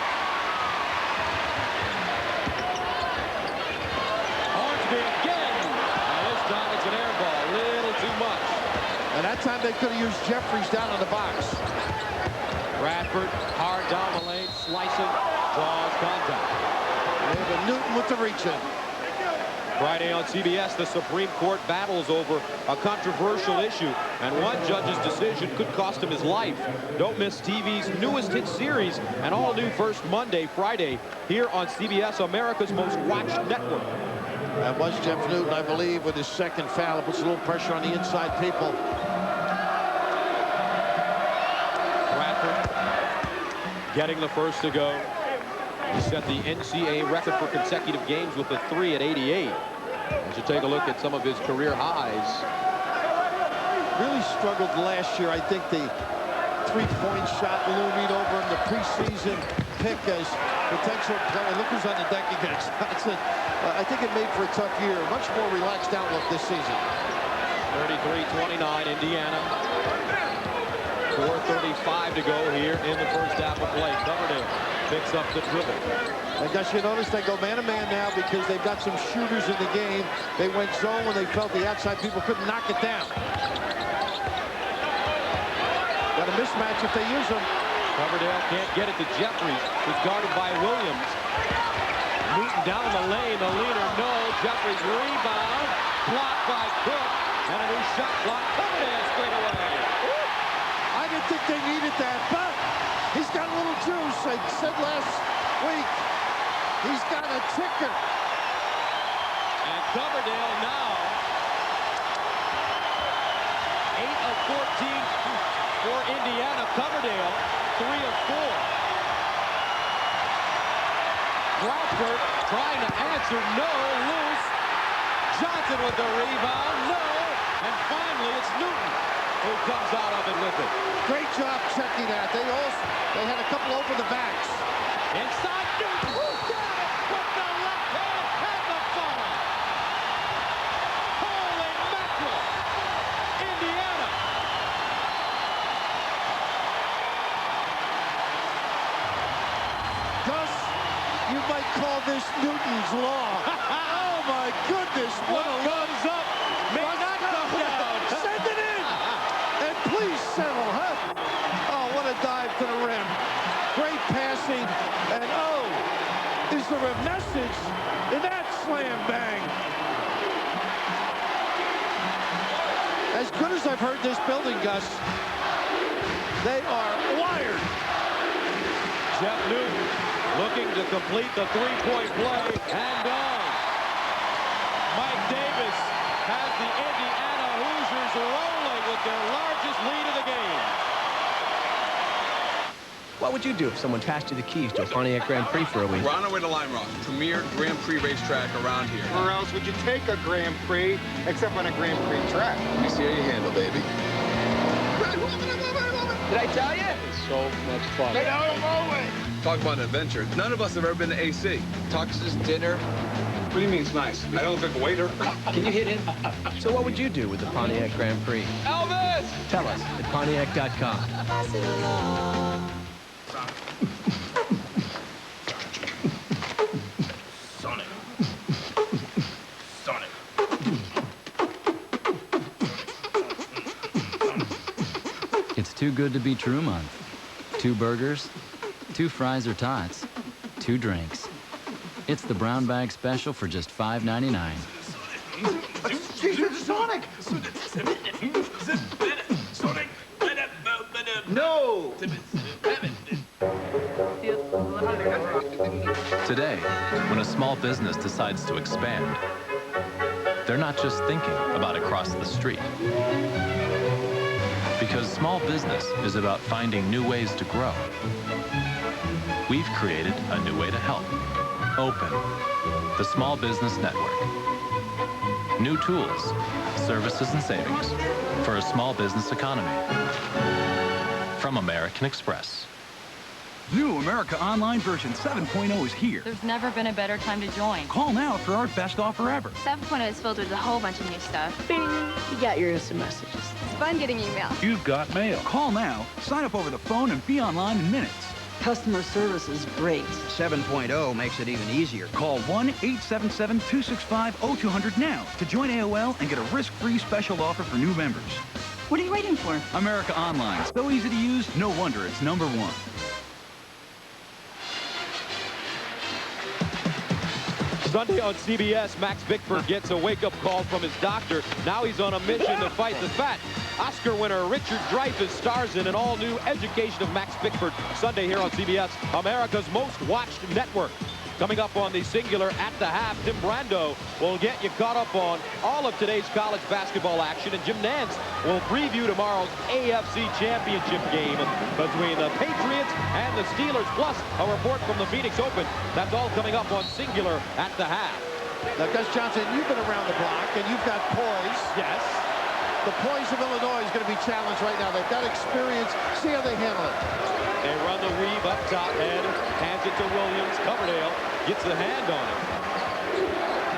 Hornsby again. Now this time it's an air ball. A little too much. And that time they could have used Jeffries down on the box. Bradford hard down the lane, slicing, draws contact. And Newton with the reach-in. Friday on CBS, the Supreme Court battles over a controversial issue, and one judge's decision could cost him his life. Don't miss TV's newest hit series, and all new first Monday, Friday, here on CBS, America's most watched network. That was Jeff Newton, I believe, with his second foul. It puts a little pressure on the inside people. getting the first to go. He set the NCAA record for consecutive games with the 3 at 88. As you take a look at some of his career highs. Really struggled last year. I think the three-point shot looming over him, the preseason pick as potential player. Look who's on the deck against Johnson. I think it made for a tough year. Much more relaxed outlook this season. 33-29 Indiana. 4:35 to go here in the first half of play. Coverdale picks up the dribble. I guess you notice they go man-to-man now because they've got some shooters in the game. They went zone when they felt the outside people couldn't knock it down. Got a mismatch if they use them. Coverdale can't get it to Jeffries, who's guarded by Williams. Newton down the lane, the leader, no. Jeffries rebound, blocked by Cook, and a new shot clock. Coverdale straight away. I didn't think they needed that, but he's got a little juice. I said last week, he's got a ticker. And Coverdale now 8 of 14 for Indiana. Coverdale 3 of 4. Crawford trying to answer, no, loose. Johnson with the rebound, no. And finally it's Newton who comes out of it with it. Great job checking that. They had a couple over the backs. Inside Newton, who's got it with the left hand and the funnel. Holy mackerel! Indiana. Gus, you might call this Newton's Law. Oh my goodness, what a comes up may not go down. Send it in! And please settle, huh? Oh, what a dive to the rim. Great passing, and oh, is there a message in that slam bang? As good as I've heard this building, Gus, they are wired. Jeff Newton looking to complete the three-point play and gone. Mike Davis has the Indiana Hoosiers rolling with their largest lead of the game. What would you do if someone passed you the keys to a Pontiac Grand Prix for a week? We're on our way to Lime Rock, premier Grand Prix racetrack around here. Where else would you take a Grand Prix except on a Grand Prix track? Let me see how you handle, baby. Did I tell you? It's so much fun. Get out of my way! Talk about an adventure. None of us have ever been to AC. Tuxes, dinner. What do you mean it's nice? I don't look like a waiter. Can you hit him? So what would you do with the Pontiac Grand Prix? Elvis! Tell us at Pontiac.com. Sonic. Sonic. It's too good to be true month. 2 burgers, 2 fries or tots, 2 drinks. It's the brown bag special for just $5.99. Jesus, Sonic! No! Today, when a small business decides to expand, they're not just thinking about across the street. Because small business is about finding new ways to grow. We've created a new way to help. Open, the Small Business Network. New tools, services, and savings for a small business economy. From American Express. New America Online version 7.0 is here. There's never been a better time to join. Call now for our best offer ever. 7.0 is filled with a whole bunch of new stuff. Bing! You got your instant messages. It's fun getting emails. You've got mail. Call now, sign up over the phone, and be online in minutes. Customer service is great. 7.0 makes it even easier. Call 1-877-265-0200 now to join AOL and get a risk-free special offer for new members. What are you waiting for? America Online. So easy to use, no wonder it's #1. Sunday on CBS, Max Bickford gets a wake-up call from his doctor. Now he's on a mission to fight the fat. Oscar winner Richard Dreyfuss stars in an all-new Education of Max Bickford Sunday here on CBS, America's most watched network. Coming up on the singular at the half, Tim Brando will get you caught up on all of today's college basketball action, and Jim Nance will preview tomorrow's AFC Championship game between the Patriots and the Steelers, plus a report from the Phoenix Open. That's all coming up on singular at the half. Now, Gus Johnson, you've been around the block, and you've got poise. Yes. The poise of Illinois is going to be challenged right now. They've got experience. See how they handle it. They run the weave up top, head, hands it to Williams. Coverdale gets the hand on it.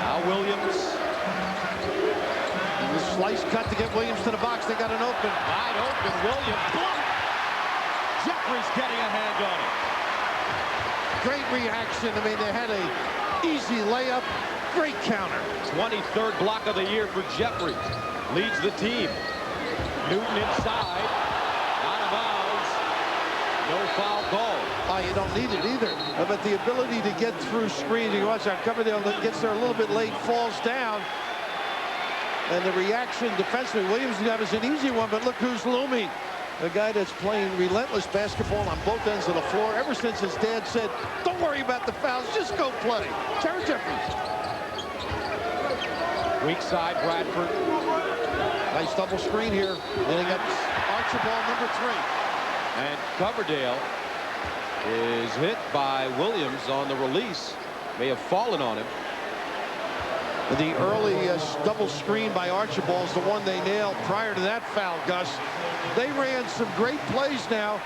Now Williams. The slice cut to get Williams to the box. They got an open. Wide open, Williams. Blocked. Jeffries getting a hand on it. Great reaction. I mean, they had a easy layup. Great counter. 23rd block of the year for Jeffries. Leads the team. Newton inside. Out of bounds. No foul call. Oh, you don't need it either. But the ability to get through screens. You watch that. Coverdale gets there a little bit late, falls down. And the reaction defensively, Williams got is an easy one, but look who's looming. A guy that's playing relentless basketball on both ends of the floor ever since his dad said, don't worry about the fouls, just go play. Jared Jeffries. Weak side, Bradford. Nice double screen here. Then he got Archibald number 3. And Coverdale is hit by Williams on the release. May have fallen on him. The early double screen by Archibald is the one they nailed prior to that foul, Gus. They ran some great plays now,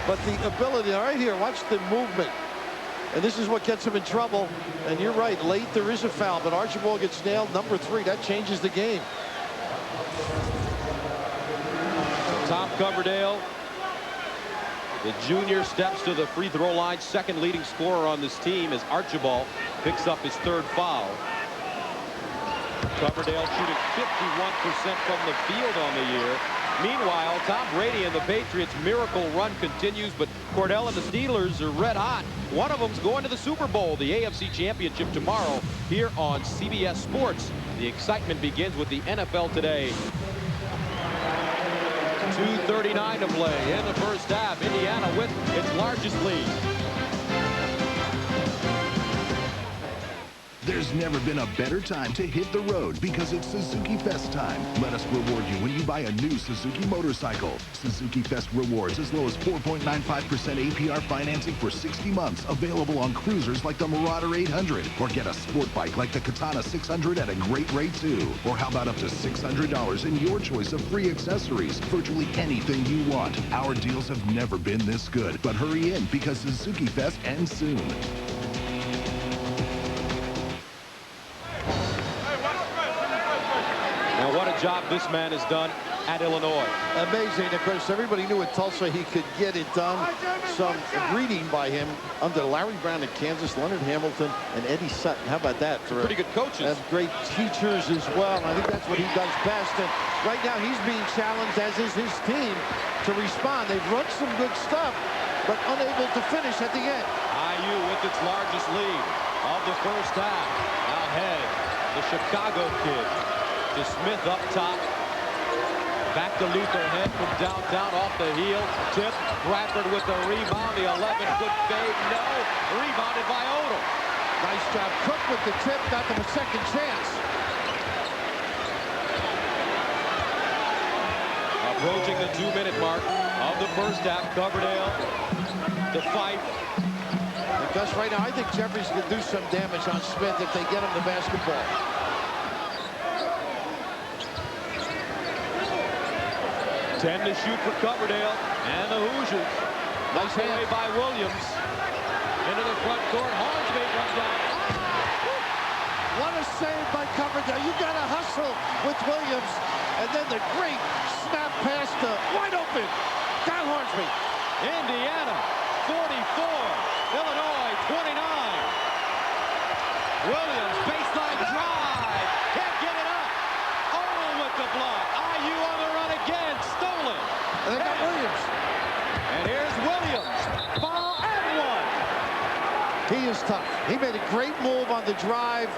but the ability, right here, watch the movement. And this is what gets him in trouble. And you're right, late there is a foul, but Archibald gets nailed, number 3. That changes the game. Tom Coverdale, the junior, steps to the free throw line. Second leading scorer on this team as Archibald picks up his 3rd foul. Coverdale shooting 51% from the field on the year. Meanwhile, Tom Brady and the Patriots' miracle run continues, but Cordell and the Steelers are red hot. One of them's going to the Super Bowl, the AFC Championship, tomorrow here on CBS Sports. The excitement begins with the NFL today. 2:39 to play in the first half. Indiana with its largest lead. There's never been a better time to hit the road because it's Suzuki Fest time. Let us reward you when you buy a new Suzuki motorcycle. Suzuki Fest rewards as low as 4.95% APR financing for 60 months. Available on cruisers like the Marauder 800. Or get a sport bike like the Katana 600 at a great rate too. Or how about up to $600 in your choice of free accessories? Virtually anything you want. Our deals have never been this good. But hurry in because Suzuki Fest ends soon. What a job this man has done at Illinois. Amazing. Of course, everybody knew at Tulsa he could get it done. Some reading by him under Larry Brown at Kansas, Leonard Hamilton, and Eddie Sutton. How about that? For pretty good coaches. And great teachers as well. I think that's what he does best. And right now he's being challenged, as is his team, to respond. They've run some good stuff, but unable to finish at the end. IU with its largest lead of the first half. Now Head, the Chicago kid, to Smith up top. Back to Luther, Head from downtown, off the heel. Tip, Bradford with the rebound. The 11, good fade, no. Rebounded by Odom. Nice job. Cook with the tip, got them a second chance. Approaching the 2-minute mark of the first half. Coverdale to fight. And Gus, right now, I think Jeffries can do some damage on Smith if they get him the basketball. 10 to shoot for Coverdale and the Hoosiers. Nice away by Williams. Into the front court. Hornsby comes down. What a save by Coverdale. You got to hustle with Williams. And then the great snap pass to wide open. Kyle Hornsby. Indiana 44. Illinois 29. Williams baseline drive. Can't get it up. Oh, with the block. IU on the run again. Stolen. And they got Williams. And here's Williams. Foul and one. He is tough. He made a great move on the drive.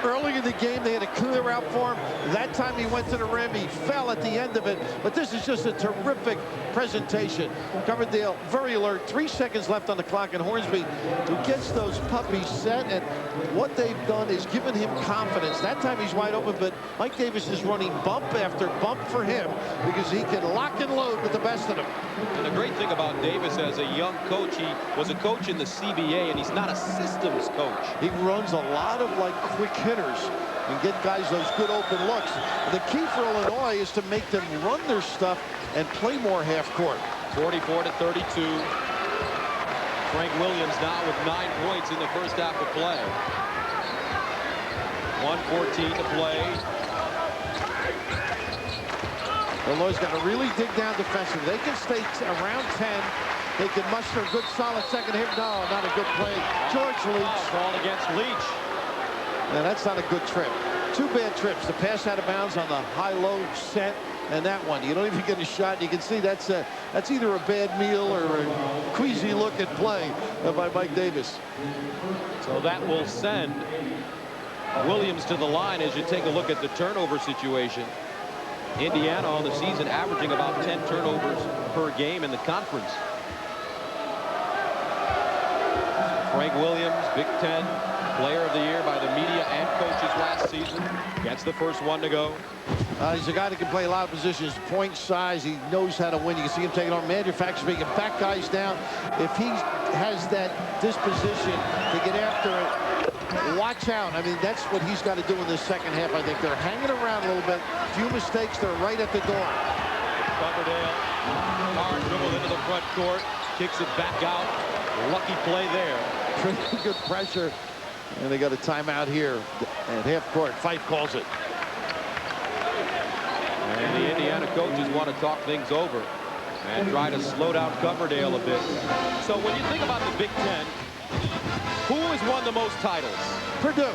Early in the game, they had a clear out for him. That time he went to the rim. He fell at the end of it. But this is just a terrific presentation. Coverdale, very alert. 3 seconds left on the clock. And Hornsby, who gets those puppies set. And what they've done is given him confidence. That time he's wide open, but Mike Davis is running bump after bump for him because he can lock and load with the best of them. And the great thing about Davis as a young coach, he was a coach in the CBA, and he's not a systems coach. He runs a lot of like quick hitters and get guys those good open looks. The key for Illinois is to make them run their stuff and play more half court. 44-32. Frank Williams now with 9 points in the first half of play. 1:14 to play. Illinois got to really dig down defensively. They can stay around 10. They can muster a good solid second half. No, not a good play. George Leach. Called against Leach. And that's not a good trip. 2 bad trips. The pass out of bounds on the high-low set, and that one. You don't even get a shot. You can see that's either a bad meal or a queasy look at play by Mike Davis. So that will send Williams to the line as you take a look at the turnover situation. Indiana on the season averaging about 10 turnovers per game in the conference. Frank Williams, Big Ten Player of the Year by the media and coaches last season. Gets the first one to go. He's a guy that can play a lot of positions. Point, size, he knows how to win. You can see him taking on manufacturers, making back guys down. If he has that disposition to get after it, watch out. I mean, that's what he's got to do in the second half. I think they're hanging around a little bit. Few mistakes, they're right at the door. Coverdale, hard dribble into the front court, kicks it back out. Lucky play there. Pretty good pressure. And they got a timeout here at half court. Fife calls it. And the Indiana coaches want to talk things over and try to slow down Coverdale a bit. So when you think about the Big Ten, who has won the most titles? Purdue.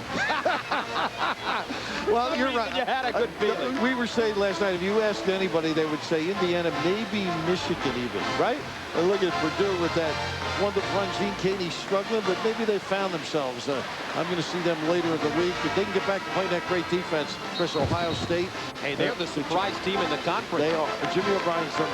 Well, you're right. You had a good feeling. We were saying last night, if you asked anybody, they would say Indiana, maybe Michigan even, right? And look at Purdue with that wonderful run. Gene Caney struggling, but maybe they found themselves. I'm going to see them later in the week. If they can get back to playing that great defense, versus Ohio State. Hey, they're the surprise team in the conference. They are. Jimmy O'Brien's a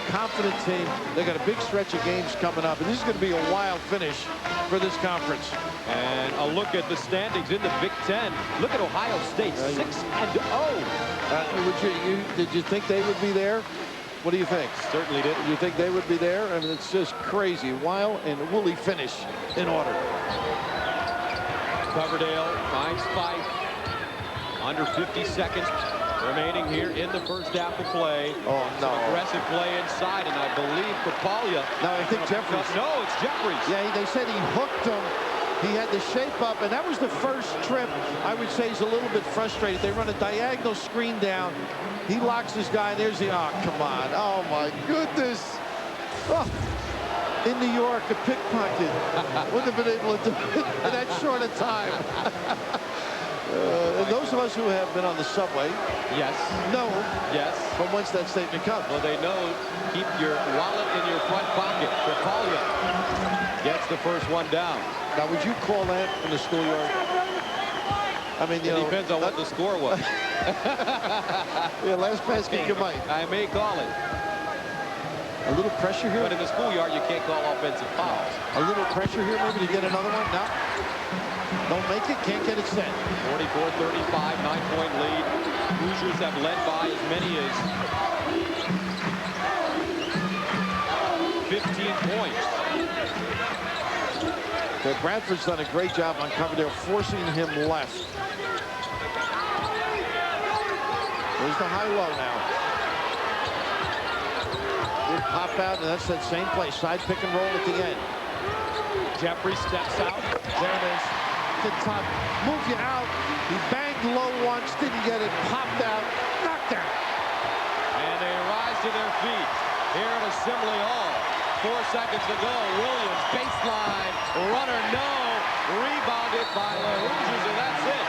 confident team. They got a big stretch of games coming up, and this is going to be a wild finish for this conference. And a look at the standings in the Big Ten. Look at Ohio State, 6-0. Did you think they would be there? What do you think? Certainly did. You think they would be there? I mean, it's just crazy. Wild and woolly finish in order. Coverdale finds Fife. Under 50 seconds remaining here in the first half of play. Oh, no. Some aggressive play inside, and I believe Kapalia. No, I think Jeffries. No, it's Jeffries. Yeah, they said he hooked him. He had the shape up, and that was the first trip. I would say he's a little bit frustrated. They run a diagonal screen down. He locks his guy. There's the, oh, come on. Oh, my goodness. Oh. In New York, a pickpocket. Wouldn't have been able to do it in that short a time. And those of us who have been on the subway, yes, know from whence that statement comes. Well, they know, keep your wallet in your front pocket. Kapalia gets the first one down. Now, would you call that in the schoolyard? I mean, you know, depends on what the score was. Yeah, last basket you might. I may call it. A little pressure here. But in the schoolyard, you can't call offensive fouls. A little pressure here, maybe to get another one. No. Don't make it, can't get it set. 44-35, 9-point lead. Hoosiers have led by as many as 15 points. Well, Bradford's done a great job on Coverdale, forcing him left. There's the high-low now. Good pop out, and that's that same play. Side pick and roll at the end. Jeffrey steps out. There it is. The top. Move you out. He banged low once, didn't get it. Popped out. Knocked out. And they rise to their feet here at Assembly Hall. 4 seconds to go. Williams, baseline. Runner, no. Rebounded by the Hoosiers, and that's it.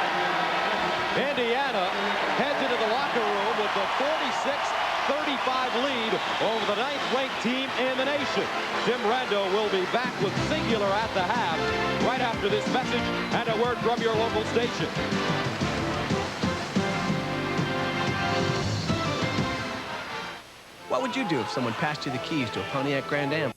Indiana heads into the locker room with the 46th 35 lead over the 9th-ranked team in the nation. Jim Rando will be back with singular at the half right after this message and a word from your local station. What would you do if someone passed you the keys to a Pontiac Grand Am?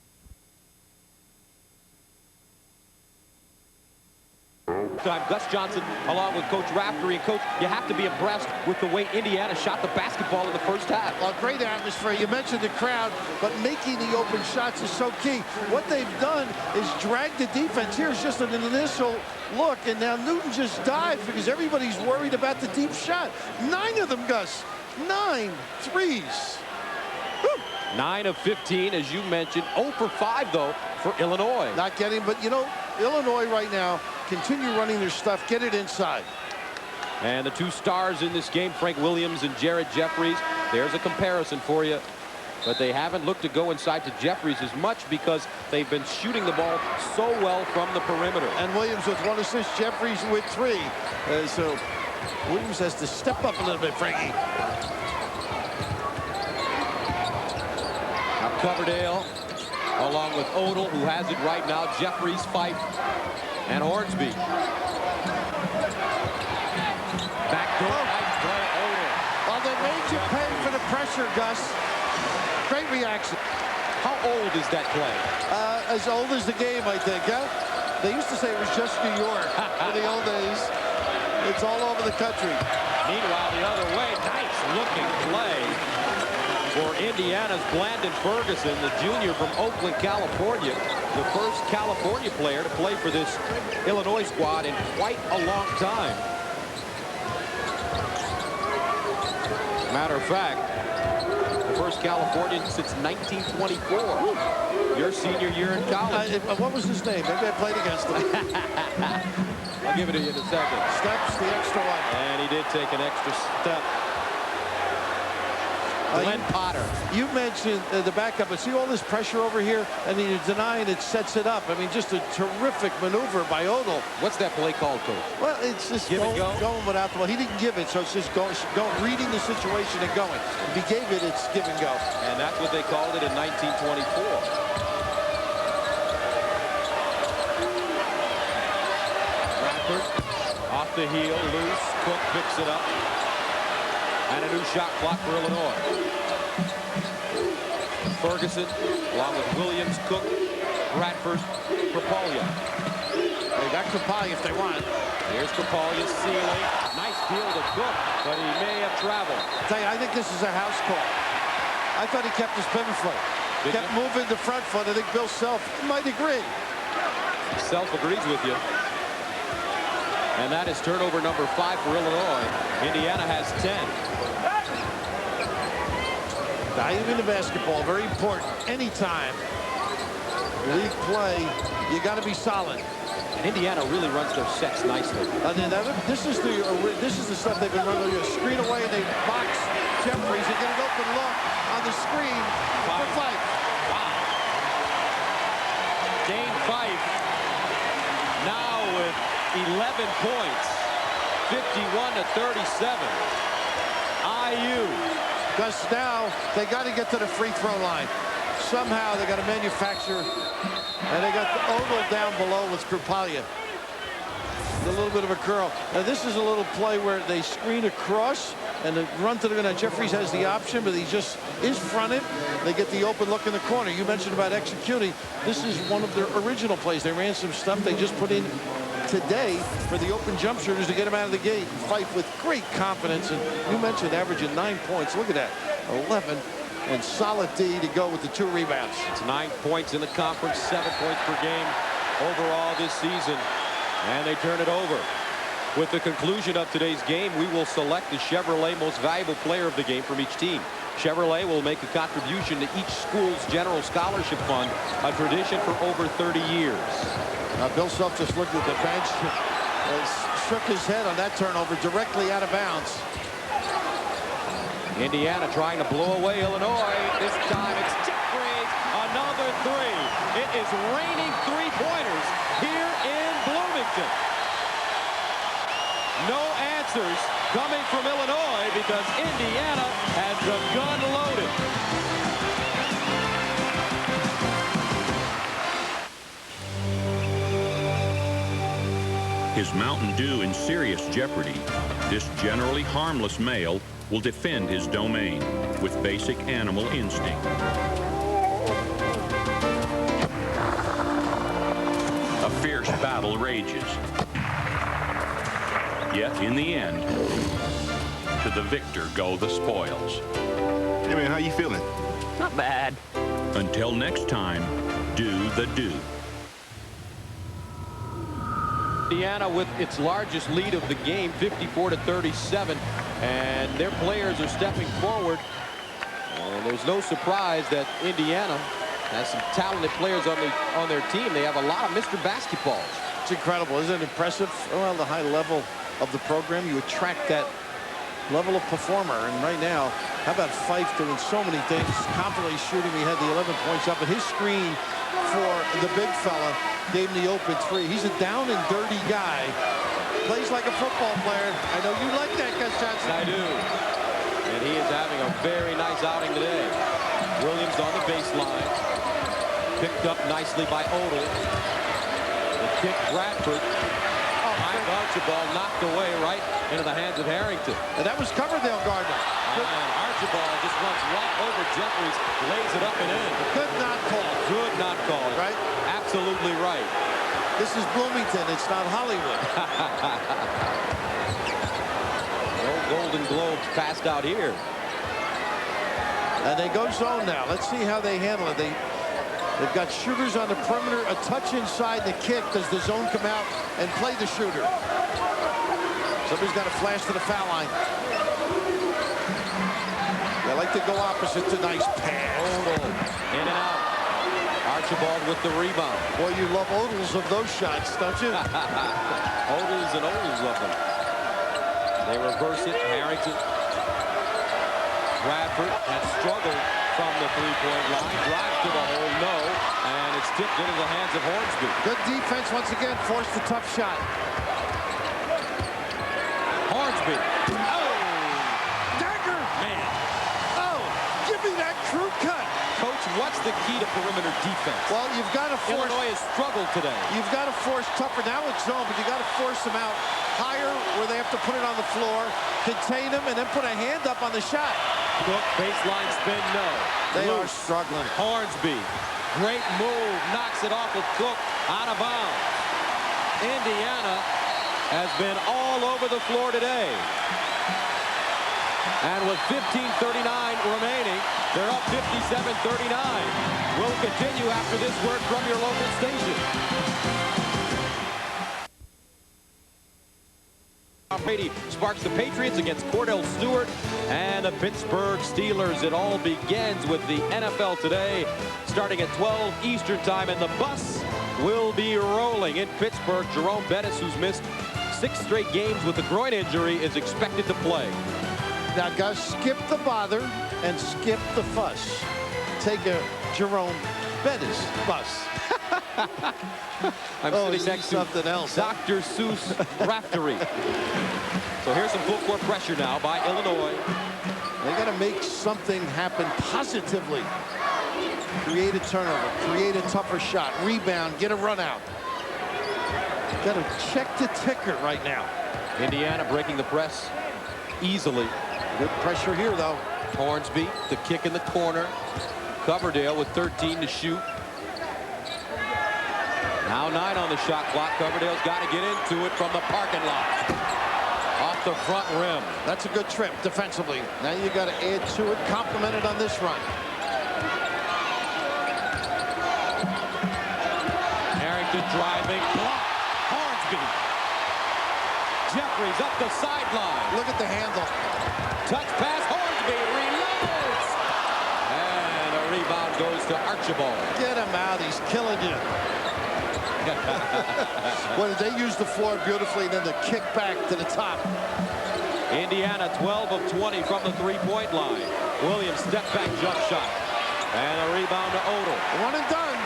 Gus Johnson along with Coach Raftery. And Coach, you have to be impressed with the way Indiana shot the basketball in the first half. Well, great atmosphere. You mentioned the crowd, but making the open shots is so key. What they've done is drag the defense. Here's just an initial look, and now Newton just dives because everybody's worried about the deep shot. 9 of them, Gus. 9 threes. Woo. 9 of 15, as you mentioned. 0 for 5, though, for Illinois. Not getting, but, you know, Illinois right now, continue running their stuff, get it inside. And the 2 stars in this game, Frank Williams and Jared Jeffries. There's a comparison for you. But they haven't looked to go inside to Jeffries as much because they've been shooting the ball so well from the perimeter. And Williams with 1 assist, Jeffries with 3. So Williams has to step up a little bit, Frankie. Now Coverdale along with Odell, who has it right now, Jeffries, Fife, and Hornsby. Backdoor, nice play, Odell. Well, they made you pay for the pressure, Gus. Great reaction. How old is that play? As old as the game, I think. Huh? They used to say it was just New York in the old days. It's all over the country. Meanwhile, the other way, nice looking play for Indiana's Blandon Ferguson, the junior from Oakland, California. The first California player to play for this Illinois squad in quite a long time. Matter of fact, the first Californian since 1924. Your senior year in college. What was his name? Maybe I played against him. I'll give it to you in a second. Steps the extra one. And he did take an extra step. Glenn Potter. You mentioned the backup, but see all this pressure over here, and then you deny it, it sets it up. I mean, just a terrific maneuver by Odell. What's that play called, Coach? Well, it's just going without the ball. He didn't give it, so it's just going, reading the situation and going. If he gave it, it's give and go. And that's what they called it in 1924. Off the heel, loose. Cook picks it up. And a new shot clock for Illinois. Ferguson, along with Williams, Cook, Bradford, Krapalia. They got Krapalia if they want. Here's Krapalia's ceiling. Nice deal to Cook, but he may have traveled. I tell you, I think this is a house call. I thought he kept his pivot foot. Kept moving the front foot. I think Bill Self might agree. Self agrees with you. And that is turnover number 5 for Illinois. Indiana has 10. Value in the basketball, very important. Anytime league play, you got to be solid. And Indiana really runs their sets nicely. This is the stuff they've been running. You screen away and they box Jeffries and get an open look on the screen for Fife. Wow. Dane Fife now with 11 points, 51-37. IU. Because now they got to get to the free throw line. Somehow they got to manufacture, and they got the Odell down below with Krapalia. A little bit of a curl. Now this is a little play where they screen across and the run to the ground. Jeffries has the option, but he just is fronted. They get the open look in the corner. You mentioned about executing. This is one of their original plays. They ran some stuff they just put in today for the open jump shooters to get him out of the gate. Fight with great confidence, and you mentioned averaging 9 points. Look at that, 11, and solid D to go with the 2 rebounds. It's 9 points in the conference, 7 points per game overall this season, and they turn it over. With the conclusion of today's game, we will select the Chevrolet most valuable player of the game from each team. Chevrolet will make a contribution to each school's general scholarship fund, a tradition for over 30 years. Bill Self just looked at the bench, shook his head on that turnover, directly out of bounds. Indiana trying to blow away Illinois. This time it's Jeffries, another 3. It is raining 3-pointers here in Bloomington. No answer answers coming from Illinois because Indiana has the gun loaded. His Mountain Dew in serious jeopardy, this generally harmless male will defend his domain with basic animal instinct. A fierce battle rages. Yet in the end, to the victor go the spoils. Hey man, how you feeling? Not bad. Until next time, do the do. Indiana with its largest lead of the game, 54-37, and their players are stepping forward. And there's no surprise that Indiana has some talented players on their team. They have a lot of Mr. Basketballs. It's incredible, isn't it impressive? Well, the high level of the program, you attract that level of performer. And right now, how about Fife doing so many things? Confidently shooting, he had the 11 points up, but his screen for the big fella gave him the open three. He's a down and dirty guy. Plays like a football player. I know you like that, Gus Johnson. I do. And he is having a very nice outing today. Williams on the baseline. Picked up nicely by Odell. The kick, Bradford. Behind Archibald, knocked away right into the hands of Harrington. And that was Coverdale Gardner. And Archibald just runs right over Jeffries, lays it up and in. Good not call. Good not call. Right? Absolutely right. This is Bloomington. It's not Hollywood. No Golden Globes passed out here. And they go zone now. Let's see how they handle it. They've got shooters on the perimeter, a touch inside the kick. Does the zone come out and play the shooter? Somebody's got to flash to the foul line. They like to go opposite. To nice pass. Odell in and out. Archibald with the rebound. Boy, you love Odell's of those shots, don't you? Odell's and Odell's of them. They reverse it. Harrington. Bradford has struggled from the three-point line. Drives to the hole, no. And it's tipped into the hands of Hornsby. Good defense once again. Forced the tough shot. Hornsby. Oh! Dagger! Man. Oh! Give me that crew cut! Coach, what's the key to perimeter defense? Well, you've got to force... Illinois has struggled today. You've got to force tougher. Now it's zone, but you got to force them out higher where they have to put it on the floor, contain them, and then put a hand up on the shot. Cook, baseline spin, no. They are Loose. struggling. Hornsby, great move, knocks it off of Cook, out of bounds. Indiana has been all over the floor today. And with 15:39 remaining, they're up 57-39. We'll continue after this word from your local station. Brady sparks the Patriots against Cordell Stewart and the Pittsburgh Steelers. It all begins with the NFL today, starting at 12 Eastern time, and the bus will be rolling in Pittsburgh. Jerome Bettis, who's missed 6 straight games with a groin injury, is expected to play. Now, guys, skip the bother and skip the fuss. Take a Jerome Bettis bus. I'm sitting next to something else. Dr. Seuss Raftery. So here's some full court pressure now by Illinois. They got to make something happen positively. Create a turnover, create a tougher shot, rebound, get a run out. Got to check the ticker right now. Indiana breaking the press easily. Good pressure here, though. Hornsby, the kick in the corner. Coverdale with 13 to shoot. Now 9 on the shot clock. Coverdale's got to get into it from the parking lot. Off the front rim. That's a good trip defensively. Now you got to add to it, complement it on this run. Harrington driving. Block. Hornsby. Jeffries up the sideline. Look at the handle. Touch pass. Hornsby reloads. And a rebound goes to Archibald. Get him out. He's killing you. Well, they use the floor beautifully, then the kick back to the top. Indiana 12 of 20 from the three-point line. Williams step back jump shot. And a rebound to Odell. One and done.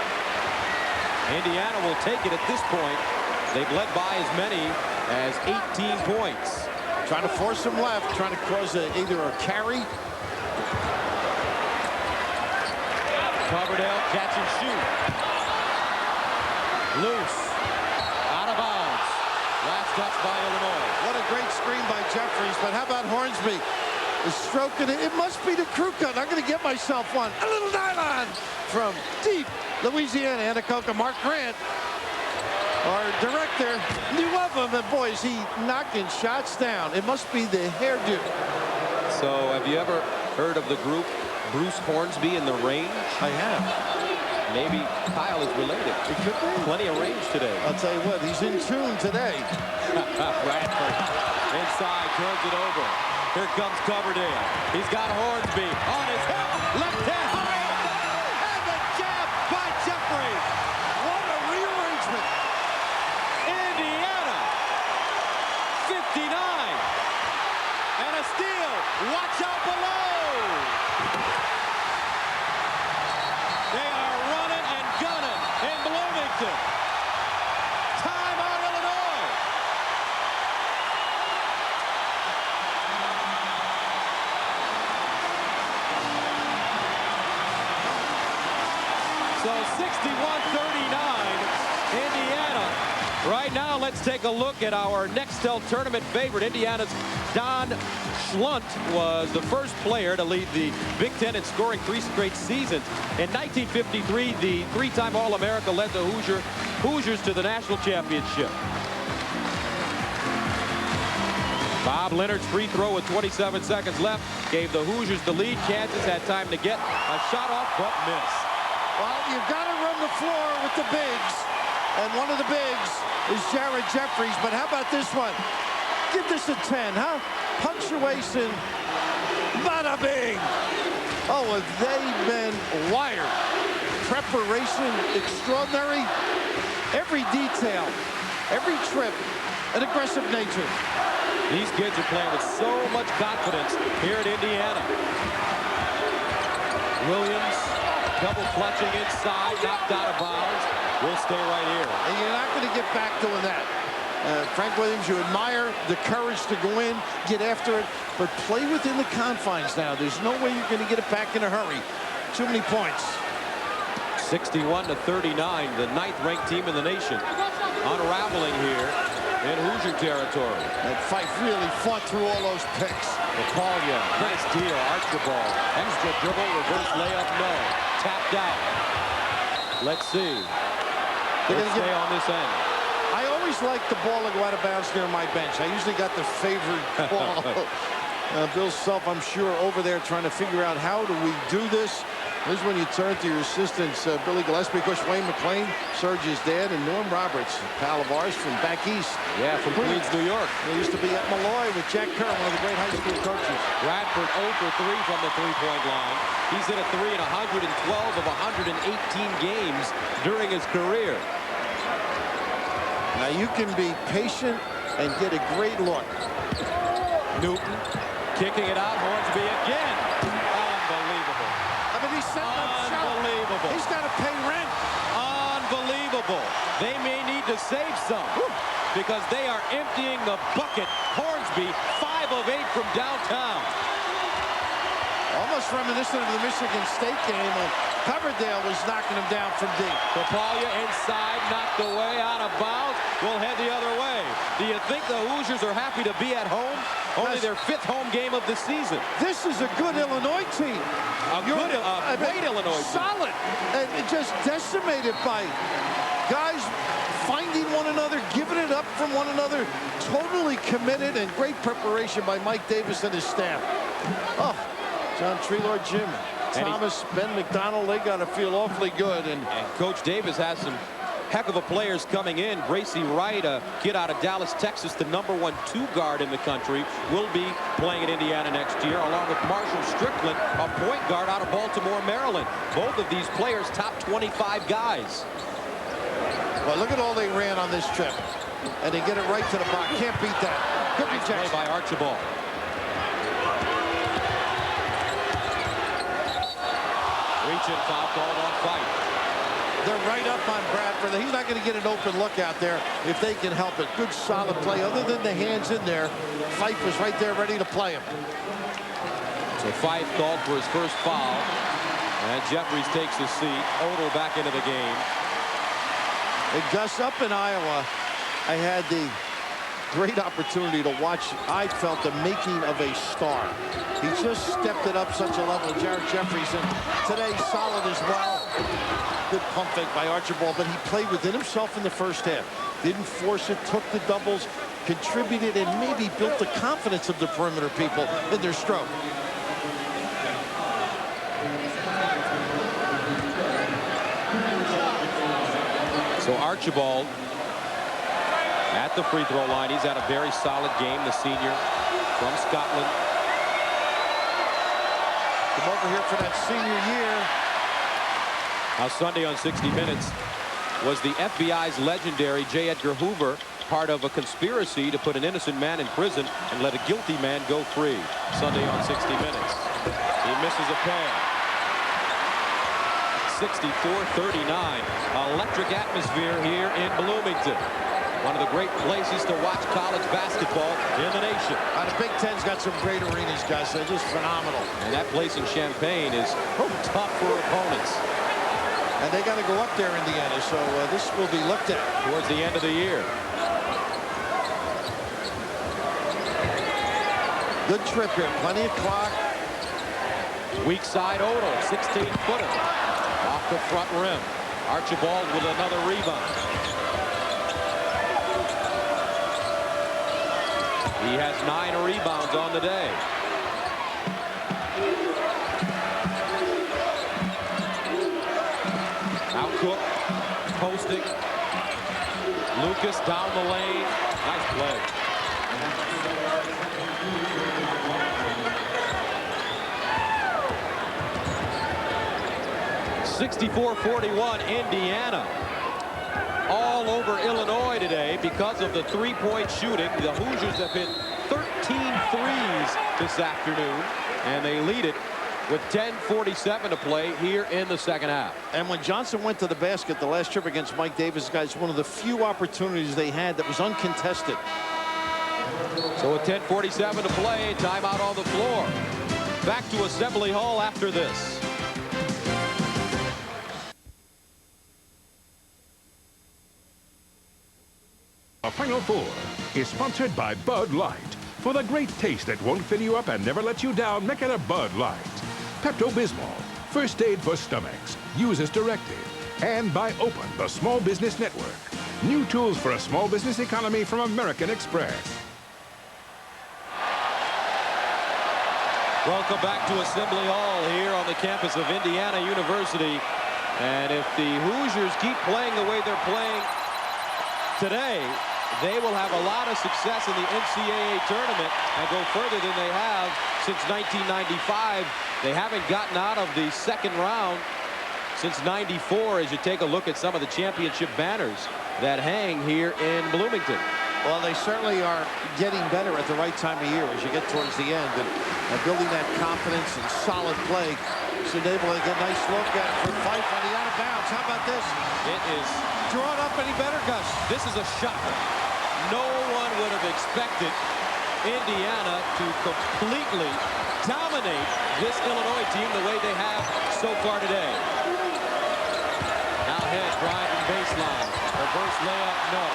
Indiana will take it at this point. They've led by as many as 18 points. Trying to force him left, trying to cause either a carry. Coverdale, catch and shoot. Loose. Out of bounds. Last touch by Illinois. What a great screen by Jeffries, but how about Hornsby? Is stroking it. It must be the crew cut. I'm going to get myself one. A little nylon from deep Louisiana. Anacoca, Mark Grant, our director, knew of him, and boy, is he knocking shots down. It must be the hairdo. So, have you ever heard of the group Bruce Hornsby in the Range? I have. Maybe Kyle is related. It could be. Plenty of range today. I'll tell you what, he's in tune today. Bradford inside, turns it over. Here comes Coverdale. He's got Hornsby on his hip. Left hand high up there. And the jab by Jeffries. What a rearrangement. Indiana. 59. And a steal. Watch out below. They are running and gunning in Bloomington. Timeout, Illinois. So 61-39, Indiana. Right now, let's take a look at our Nextel tournament favorite. Indiana's Don Schlunt was the first player to lead the Big Ten in scoring 3 straight seasons. In 1953, the 3-time All-America led the Hoosiers to the national championship. Bob Leonard's free throw with 27 seconds left gave the Hoosiers the lead. Kansas had time to get a shot off, but missed. Well, you've got to run the floor with the bigs. And one of the bigs is Jared Jeffries. But how about this one? Give this a 10, huh? Punctuation. Bada bing. Oh, have they been wired? Preparation extraordinary. Every detail, every trip, an aggressive nature. These kids are playing with so much confidence here at Indiana. Williams double clutching inside, knocked out of bounds. We'll stay right here. And you're not going to get back doing that. Frank Williams, you admire the courage to go in, get after it, but play within the confines now. There's no way you're going to get it back in a hurry. Too many points. 61-39, the 9th-ranked team in the nation. Unraveling here in Hoosier territory. That fight really fought through all those picks. Papalia, nice deal, Archibald. Extra dribble, reverse layup, no. Tapped out. Let's see. Let's stay on this end. I always like the ball to go out of bounds near my bench. I usually got the favored ball. Bill Self, I'm sure, over there trying to figure out how do we do this. This is when you turn to your assistants, Billy Gillespie, of course, Wayne McLean, Serge's dad, and Norm Roberts, pal of ours from back east. Yeah, from Queens, New York. He used to be at Malloy with Jack Kerr, one of the great high school coaches. Bradford 0 for 3 from the three-point line. He's hit a 3 in 112 of 118 games during his career. Now you can be patient and get a great look. Newton kicking it out. Hornsby again. Unbelievable. I mean, he's setting up shot. Unbelievable. He's got to pay rent. Unbelievable. They may need to save some because they are emptying the bucket. Hornsby, 5 of 8 from downtown. Almost reminiscent of the Michigan State game when Coverdale was knocking him down from deep. Papalia inside, knocked away, out of bounds. Will head the other way. Do you think the Hoosiers are happy to be at home? Only their 5th home game of the season. This is a good Illinois team. A great Illinois team. Solid. And just decimated by guys finding one another, giving it up from one another. Totally committed and great preparation by Mike Davis and his staff. Oh, John Treelord, Jim Thomas, Ben McDonald, they got to feel awfully good. And Coach Davis has some heck of a players coming in. Gracie Wright, a kid out of Dallas, Texas, the #1 2 guard in the country, will be playing at Indiana next year, along with Marshall Strickland, a point guard out of Baltimore, Maryland. Both of these players top 25 guys. Well, look at all they ran on this trip. And they get it right to the box. Can't beat that. Good Nice play by Archibald. Reach and foul called on Fight. They're right up on Bradford. He's not going to get an open look out there if they can help it. Good, solid play. Other than the hands in there, Fife was right there ready to play him. So Fife called for his first foul. And Jeffries takes his seat. Odell back into the game. And Gus, up in Iowa, I had the great opportunity to watch Ahlfeld, the making of a star. He just stepped it up such a level. Jared Jeffries, and today solid as well. Good pump fake by Archibald, but he played within himself in the first half. Didn't force it, took the doubles, contributed, and maybe built the confidence of the perimeter people in their stroke. So Archibald at the free throw line. He's had a very solid game, the senior from Scotland. Come over here for that senior year. Now Sunday on 60 Minutes was the FBI's legendary J. Edgar Hoover part of a conspiracy to put an innocent man in prison and let a guilty man go free. Sunday on 60 Minutes. He misses a pair. 64-39. Electric atmosphere here in Bloomington. One of the great places to watch college basketball in the nation. The Big Ten's got some great arenas, guys. They're just phenomenal. And that place in Champaign is tough for opponents. And they got to go up there, Indiana, so this will be looked at towards the end of the year. Good trip here. Plenty of clock. Weak side Odell, 16-footer. Off the front rim. Archibald with another rebound. He has 9 rebounds on the day. Now Cook posting. Lucas down the lane. Nice play. (64-41) Indiana. All over Illinois today because of the three-point shooting. The Hoosiers have hit 13 threes this afternoon, and they lead it with 10:47 to play here in the second half. And when Johnson went to the basket the last trip against Mike Davis, guys, one of the few opportunities they had that was uncontested. So with 10:47 to play, timeout on the floor. Back to Assembly Hall after this. The Final Four is sponsored by Bud Light. For the great taste that won't fill you up and never let you down, make it a Bud Light. Pepto-Bismol, first aid for stomachs. Use as directed. And by Open, the Small Business Network. New tools for a small business economy from American Express. Welcome back to Assembly Hall here on the campus of Indiana University. And if the Hoosiers keep playing the way they're playing today, they will have a lot of success in the NCAA tournament and go further than they have since 1995. They haven't gotten out of the second round since '94 as you take a look at some of the championship banners that hang here in Bloomington. Well, they certainly are getting better at the right time of year as you get towards the end, and building that confidence and solid play. So they're able to get a nice look at it for Fife on the out of bounds. How about this? It is drawn up any better, Gus? This is a shocker. No one would have expected Indiana to completely dominate this Illinois team the way they have so far today. Now head driving baseline. Reverse layup, no.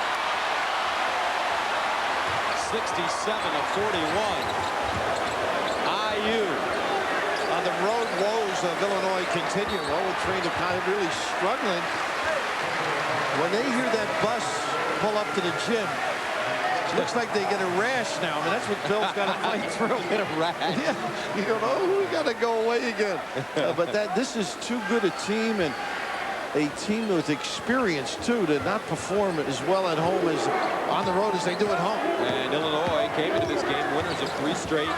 67-41. IU. The road woes of Illinois continue. 0-3 to kind of really struggling. When they hear that bus pull up to the gym, it looks like they get a rash now. I mean, that's what Bill's got to fight through. Get a rash. Yeah, you know, we got to go away again. But this is too good a team, and a team with experience too, to not perform as well at home as on the road as they do at home. And Illinois came into this game winners of 3 straight.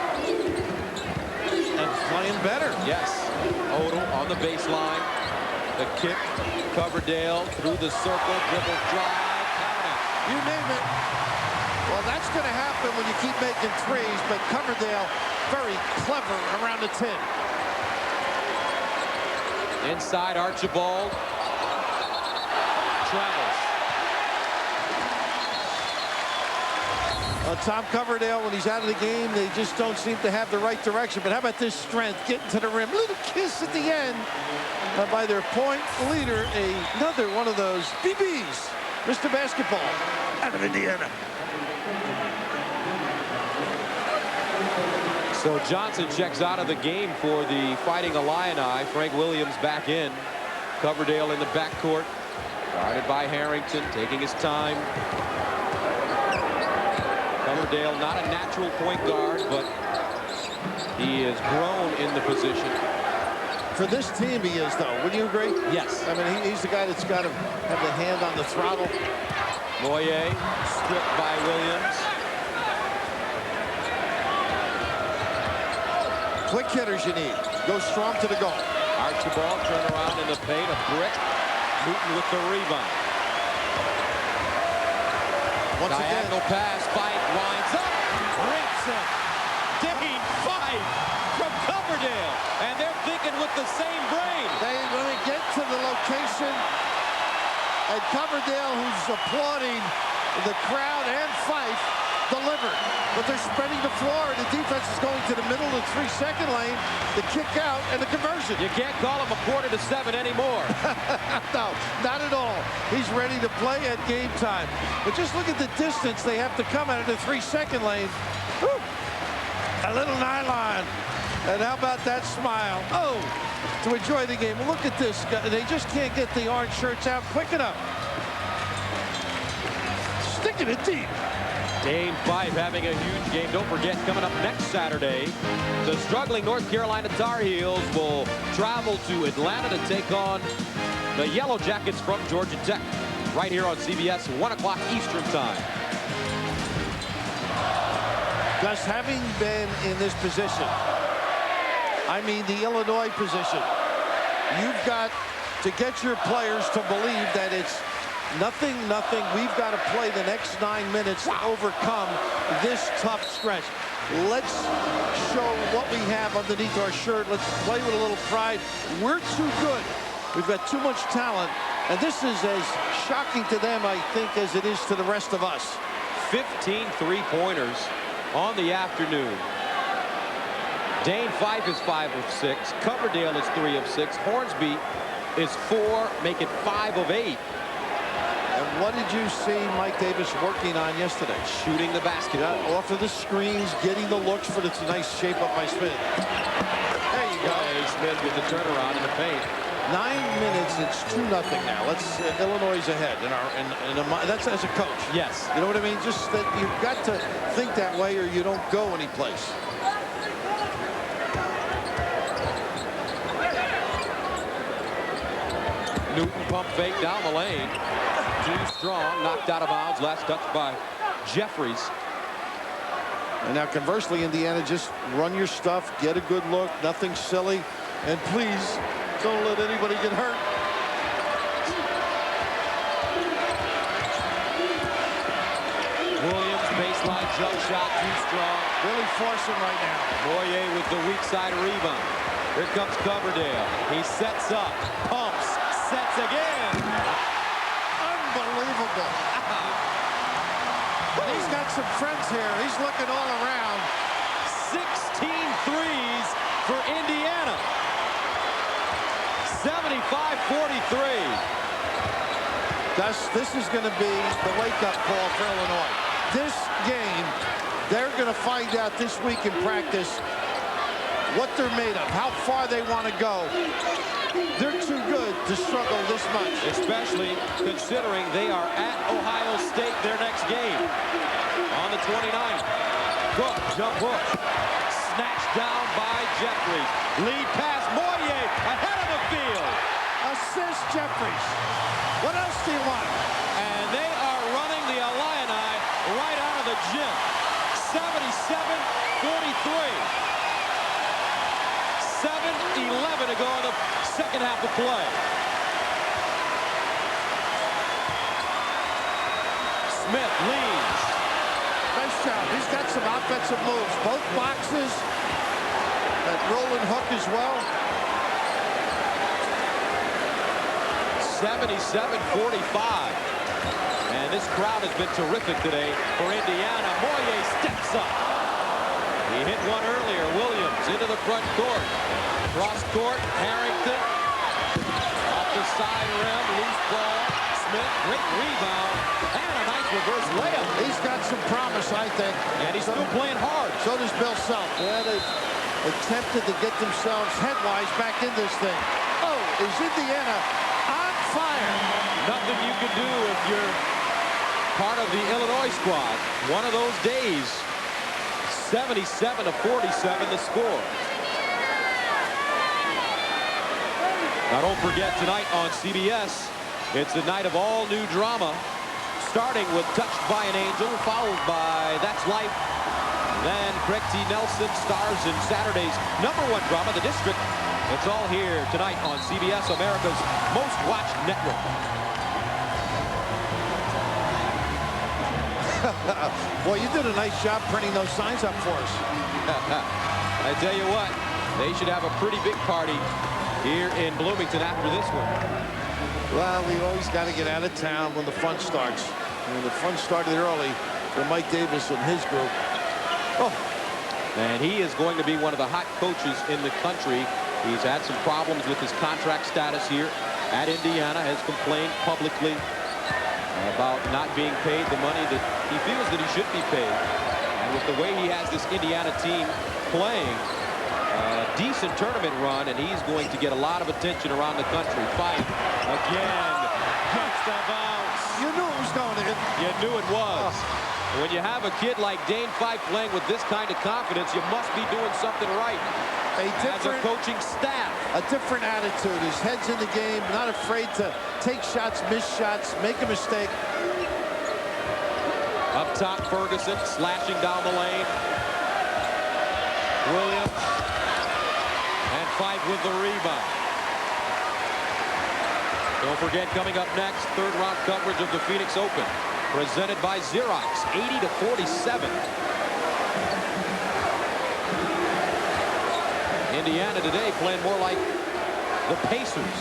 And playing better. Yes. Odell on the baseline. The kick. Coverdale through the circle. Dribble drive. Counting. You name it. Well, that's going to happen when you keep making threes, but Coverdale very clever around the 10. Inside Archibald. travels. Tom Coverdale, when he's out of the game, they just don't seem to have the right direction. But how about this strength, getting to the rim? Little kiss at the end by their point leader. Another one of those BBs. Mr. Basketball out of Indiana. So Johnson checks out of the game for the Fighting Illini. Frank Williams back in. Coverdale in the backcourt. Guarded by Harrington, taking his time. Coverdale, not a natural point guard, but he has grown in the position. For this team, he is, though. Wouldn't you agree? Yes. I mean, he's the guy that's got to have the hand on the throttle. Moyer stripped by Williams. Quick hitters you need. Go strong to the goal. Archibald turn around in the paint, a brick. Newton with the rebound. Once Diagonal again. pass, Fife winds up, rips it. Dane Fife from Coverdale, and they're thinking with the same brain. When they get to the location, and Coverdale, who's applauding the crowd, and Fife delivered. But they're spreading the floor, and the defense is going to the middle of the 3-second lane, the kick out, and the conversion. You can't call him a 6:45 anymore. No, not at all. He's ready to play at game time. But just look at the distance they have to come out of the 3-second lane. Whew. A little nylon. And how about that smile? Oh, to enjoy the game. Well, look at this. They just can't get the orange shirts out quick enough. Sticking it deep. Dane Fife having a huge game. Don't forget, coming up next Saturday, the struggling North Carolina Tar Heels will travel to Atlanta to take on the Yellow Jackets from Georgia Tech. Right here on CBS, 1 o'clock Eastern time. Gus, having been in this position, I mean the Illinois position, you've got to get your players to believe that it's nothing. We've got to play the next 9 minutes to overcome this tough stretch. Let's show what we have underneath our shirt. Let's play with a little pride. We're too good. We've got too much talent. And this is as shocking to them, I think, as it is to the rest of us. 15 three-pointers on the afternoon. Dane Fife is 5 of 6. Coverdale is 3 of 6. Hornsby is 4, make it 5 of 8. And what did you see Mike Davis working on yesterday? Shooting the basketball. Yeah, off of the screens, getting the looks for this nice shape up by Smith. There you go. Hey, Smith with the turnaround in the paint. 9 minutes, it's 2-0 now. Let's Illinois is ahead. That's as a coach. Yes. You know what I mean? Just that you've got to think that way or you don't go anyplace. Newton pump fake down the lane. Too strong, knocked out of bounds. Last touch by Jeffries. And now conversely, Indiana, just run your stuff, get a good look, nothing silly, and please don't let anybody get hurt. Williams baseline jump shot, too strong. Really forcing right now. Moyer with the weak side rebound. Here comes Coverdale. He sets up, pumps, sets again. Unbelievable. But he's got some friends here. He's looking all around. 16 threes for Indiana. 75-43. Gus, this is going to be the wake-up call for Illinois. This game, they're going to find out this week in practice what they're made of, how far they want to go. They're too good to struggle this much. Especially considering they are at Ohio State their next game on the 29th. Cook, jump hook. Snatched down by Jeffries. Lead pass, Moyer ahead of the field. Assist Jeffries. What else do you want? And they are running the Illini right out of the gym. 77-43. 7:11 to go in the second half of play. Smith leads. Nice job. He's got some offensive moves. Both boxes. That rolling hook as well. 77-45. And this crowd has been terrific today for Indiana. Moye steps up. He hit one earlier. Williams into the front court. Cross court, Harrington. Off the side rim, loose ball. Smith, great rebound. And a nice reverse layup. He's got some promise, I think. And he's still playing hard. So does Bill Self. Yeah, they've attempted to get themselves headwise back in this thing. Oh, is Indiana on fire? Nothing you can do if you're part of the Illinois squad. One of those days. 77-47 the score. Now don't forget tonight on CBS, it's the night of all new drama, starting with Touched by an Angel, followed by That's Life. Then Craig T. Nelson stars in Saturday's #1 drama, The District. It's all here tonight on CBS, America's most watched network. Boy, you did a nice job printing those signs up for us. I tell you what, they should have a pretty big party here in Bloomington after this one. Well, we always got to get out of town when the fun starts. And the fun started early for Mike Davis and his group. Oh. And he is going to be one of the hot coaches in the country. He's had some problems with his contract status here at Indiana, has complained publicly about not being paid the money that he feels that he should be paid. And with the way he has this Indiana team playing, a decent tournament run, and he's going to get a lot of attention around the country. Fight again. Gets the bounce. You knew it was going in. You knew it was. When you have a kid like Dane Fife playing with this kind of confidence, you must be doing something right. As a coaching staff. A different attitude. His head's in the game, not afraid to take shots, miss shots, make a mistake. Up top, Ferguson slashing down the lane. Williams. And Fife with the rebound. Don't forget, coming up next, third-round coverage of the Phoenix Open. Presented by Xerox, 80-47. Indiana today playing more like the Pacers.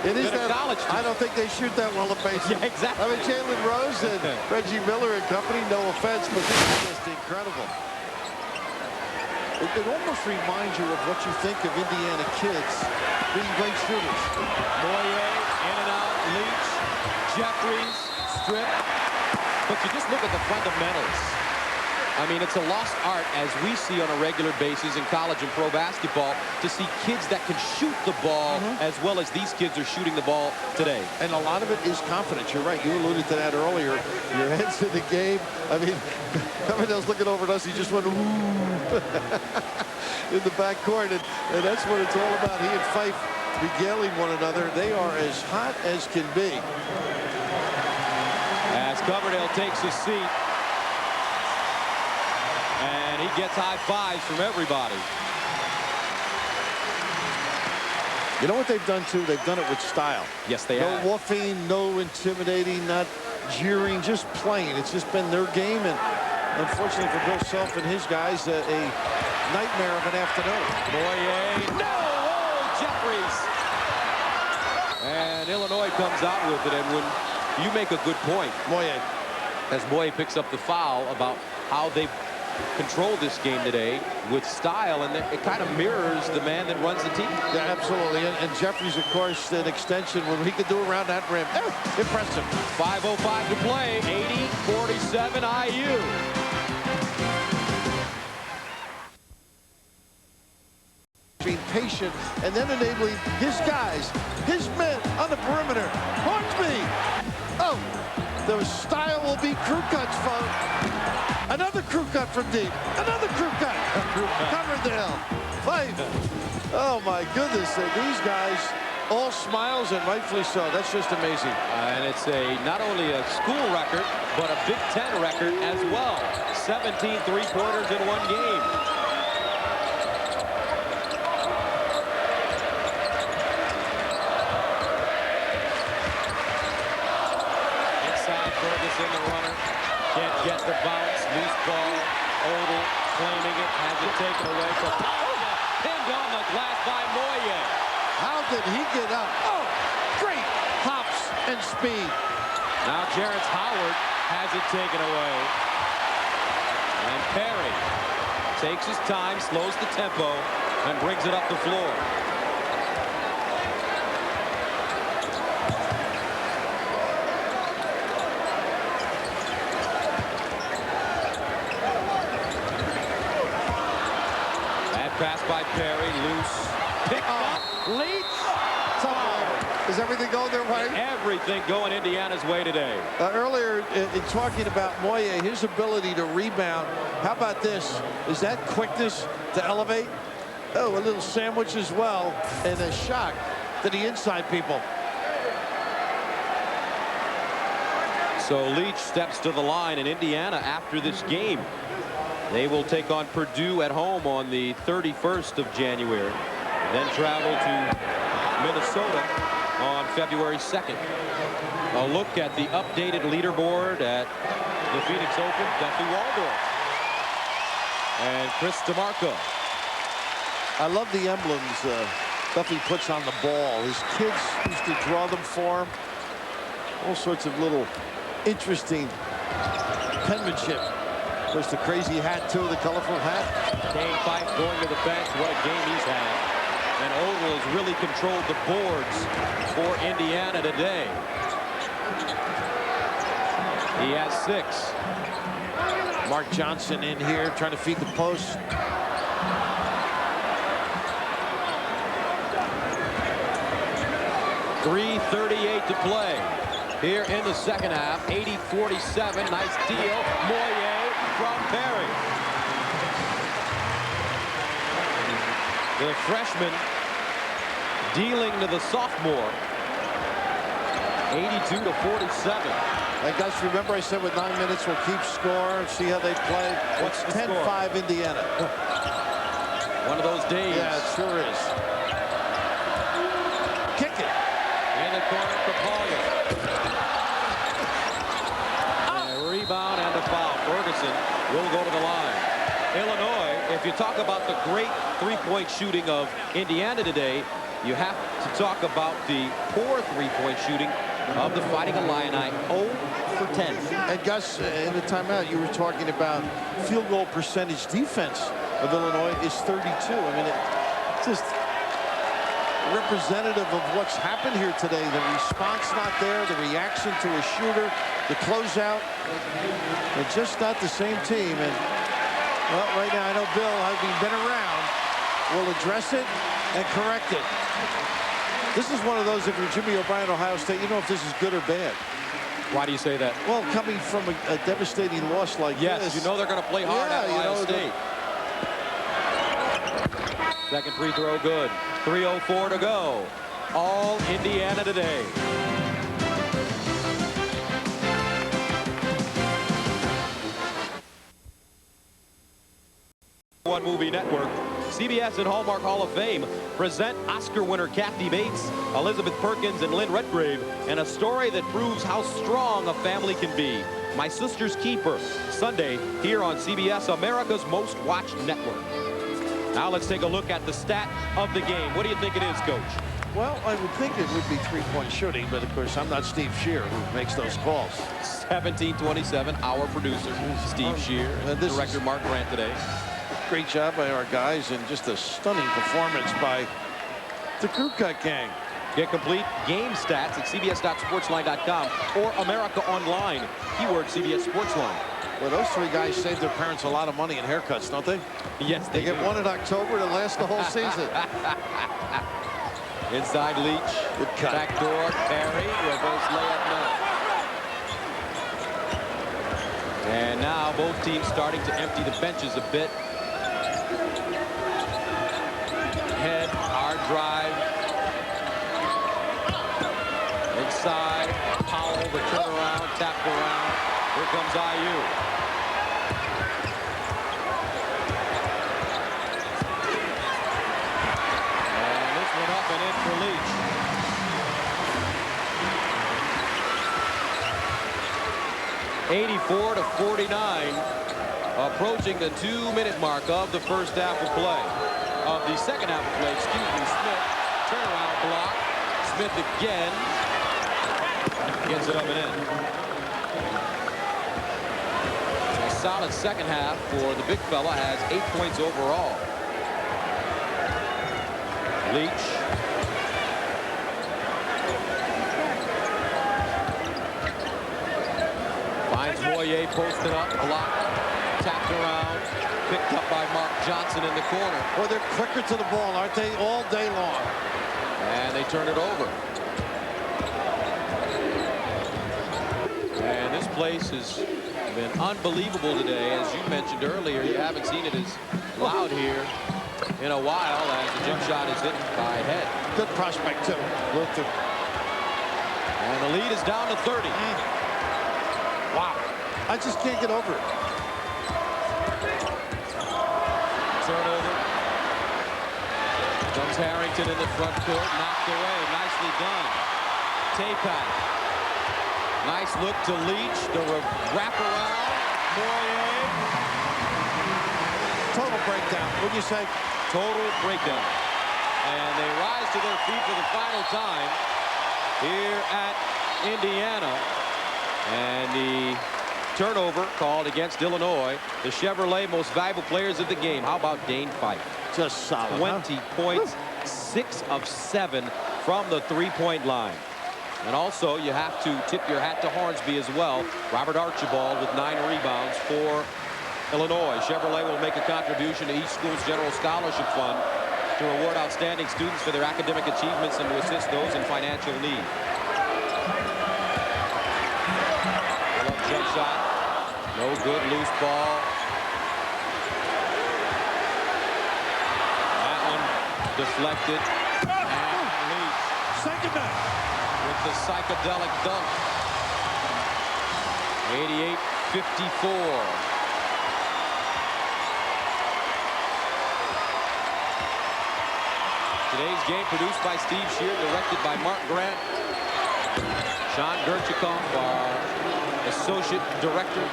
It is that college team. I don't think they shoot that well, the Pacers. Yeah, exactly. I mean, Jalen Rose and Reggie Miller and company, no offense, but this is just incredible. It almost reminds you of what you think of Indiana kids being great shooters. Moye, in and out, Leach, Jeffries, strip. But you just look at the fundamentals. I mean, it's a lost art, as we see on a regular basis in college and pro basketball, to see kids that can shoot the ball as well as these kids are shooting the ball today. And a lot of it is confidence. You're right. You alluded to that earlier. Your head's in the game. I mean, Coverdale's looking over at us. He just went, ooh, in the backcourt. And that's what it's all about. He and Fife regaling one another. They are as hot as can be. As Coverdale takes his seat. And he gets high fives from everybody. You know what they've done, too? They've done it with style. Yes, they have. No woofing, no intimidating, not jeering, just playing. It's just been their game. And unfortunately for Bill Self and his guys, a nightmare of an afternoon. Moye. No! Oh, Jeffries. And Illinois comes out with it. And when you make a good point, Moye, as Moye picks up the foul about how they control this game today with style, and it kind of mirrors the man that runs the team. Yeah, absolutely. And Jeffries, of course, an extension when he could do around that rim. Impressive. 5:05 to play. 80-47 IU. Being patient and then enabling his guys, his men on the perimeter. Hornsby. Oh, the style will be crew cuts, folks. Another crew cut from deep. Another crew cut. Coverdale. Fife. Oh, my goodness. These guys, all smiles, and rightfully so. That's just amazing. And it's not only a school record, but a Big Ten record as well. 17 three-pointers in one game. Inside, Ferguson, the runner. Can't get the bounce. Loose ball. Odell claiming it. Has it taken away from pinned on the glass by Moye. How did he get up? Oh, great and speed. Now Jarrett Howard has it taken away. And Perry takes his time, slows the tempo, and brings it up the floor. Bad pass by Perry, loose. Picked up, Leach. Is everything going their way? Everything going Indiana's way today. Earlier in talking about Moye, his ability to rebound. How about this? Is that quickness to elevate? Oh, a little sandwich as well, and a shot to the inside people. So Leach steps to the line, and Indiana, after this game, they will take on Purdue at home on the 31st of January, then travel to Minnesota on February 2nd. A look at the updated leaderboard at the Phoenix Open. Duffy Waldorf and Chris DeMarco. I love the emblems Duffy puts on the ball. His kids used to draw them for him. All sorts of little interesting penmanship. Of course, the crazy hat, too, the colorful hat. Kane Fife going to the bench. What a game he's had. And Ogle has really controlled the boards for Indiana today. He has 6. Mark Johnson in here trying to feed the post. .338 to play here in the second half. 80-47. Nice deal. Moye from Perry. The freshman dealing to the sophomore. 82-47. And guys, remember I said with 9 minutes we'll keep score, see how they play. What's It's the 10-5 Indiana. One of those days. Yeah, it sure is. Kick it. In the corner for Collier. A rebound and a foul. Ferguson will go to the line. Illinois, if you talk about the great three-point shooting of Indiana today, you have to talk about the poor three-point shooting of the Fighting Illini. 0 for 10. And Gus, in the timeout, you were talking about field goal percentage defense of Illinois is 32. I mean, it's just representative of what's happened here today. The response not there, the reaction to a shooter, the closeout. They're just not the same team. And well, right now, I know Bill, having been around, will address it and correct it. This is one of those, if you're Jimmy O'Brien, Ohio State, you know if this is good or bad. Why do you say that? Well, coming from a devastating loss like this. Yes, you know they're going to play hard at Ohio State. Second free throw good. 3:04 to go. All Indiana today. One Movie Network. CBS and Hallmark Hall of Fame present Oscar winner Kathy Bates, Elizabeth Perkins, and Lynn Redgrave in a story that proves how strong a family can be. My Sister's Keeper, Sunday here on CBS, America's most watched network. Now let's take a look at the stat of the game. What do you think it is, Coach? Well, I would think it would be three-point shooting, but of course I'm not Steve Shear who makes those calls. 17-27, our producer, Steve Shear, director Mark Grant today. Great job by our guys, and just a stunning performance by the Crew Cut Gang. Get complete game stats at cbs.sportsline.com or America Online, keyword CBS Sportsline. Well, those three guys save their parents a lot of money in haircuts, don't they? Yes, they get one in October to last the whole season. Inside Leach. Good cut. Backdoor, Perry, reverse layup, no. And now both teams starting to empty the benches a bit. Head, hard drive. Inside, Powell, the turnaround, tapped around. Here comes IU. And this one up and in for Leach. 84-49, approaching the 2-minute mark of the first half of play. Of the second half of play, excuse me. Smith, turnaround block. Smith again. Gets it up and in. A solid second half for the big fella. Has 8 points overall. Leach. Finds Moyer posted up, blocked, tapped around, picked up by Mark Johnson in the corner. Boy, they're quicker to the ball, aren't they, all day long? And they turn it over. And this place has been unbelievable today. As you mentioned earlier, you haven't seen it as loud here in a while as the jump shot is hit by Head. Good prospect, too. Luther. And the lead is down to 30. Wow. I just can't get over it. Turnover. Comes Harrington in the front court. Knocked away. Nicely done. Tapat. Nice look to Leach. The wraparound. Moyer. Total breakdown. What'd you say? Total breakdown. And they rise to their feet for the final time here at Indiana. And the turnover called against Illinois. The Chevrolet most valuable players of the game. How about Dane Fife? Just solid. 20 points, 6 of 7 from the three-point line. And also, you have to tip your hat to Hornsby as well. Robert Archibald with 9 rebounds for Illinois. Chevrolet will make a contribution to each school's general scholarship fund to reward outstanding students for their academic achievements and to assist those in financial need. Jump shot. No good. Loose ball. That one deflected. And Leach. Second night. With the psychedelic dunk. 88-54. Today's game produced by Steve Shear, directed by Mark Grant. Sean Gerchikoff, our associate director.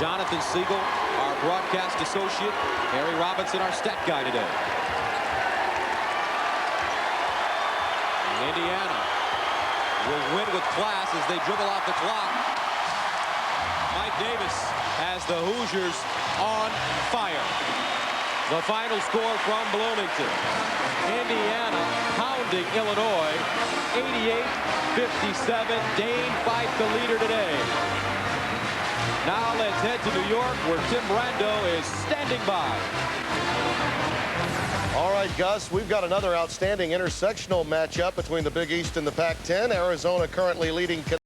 Jonathan Siegel, our broadcast associate. Harry Robinson, our stat guy today. Indiana will win with class as they dribble out the clock. Mike Davis has the Hoosiers on fire. The final score from Bloomington. Indiana pounding Illinois 88-57. Dane Fife the leader today. Now let's head to New York where Tim Brando is standing by. All right, Gus, we've got another outstanding intersectional matchup between the Big East and the Pac-10. Arizona currently leading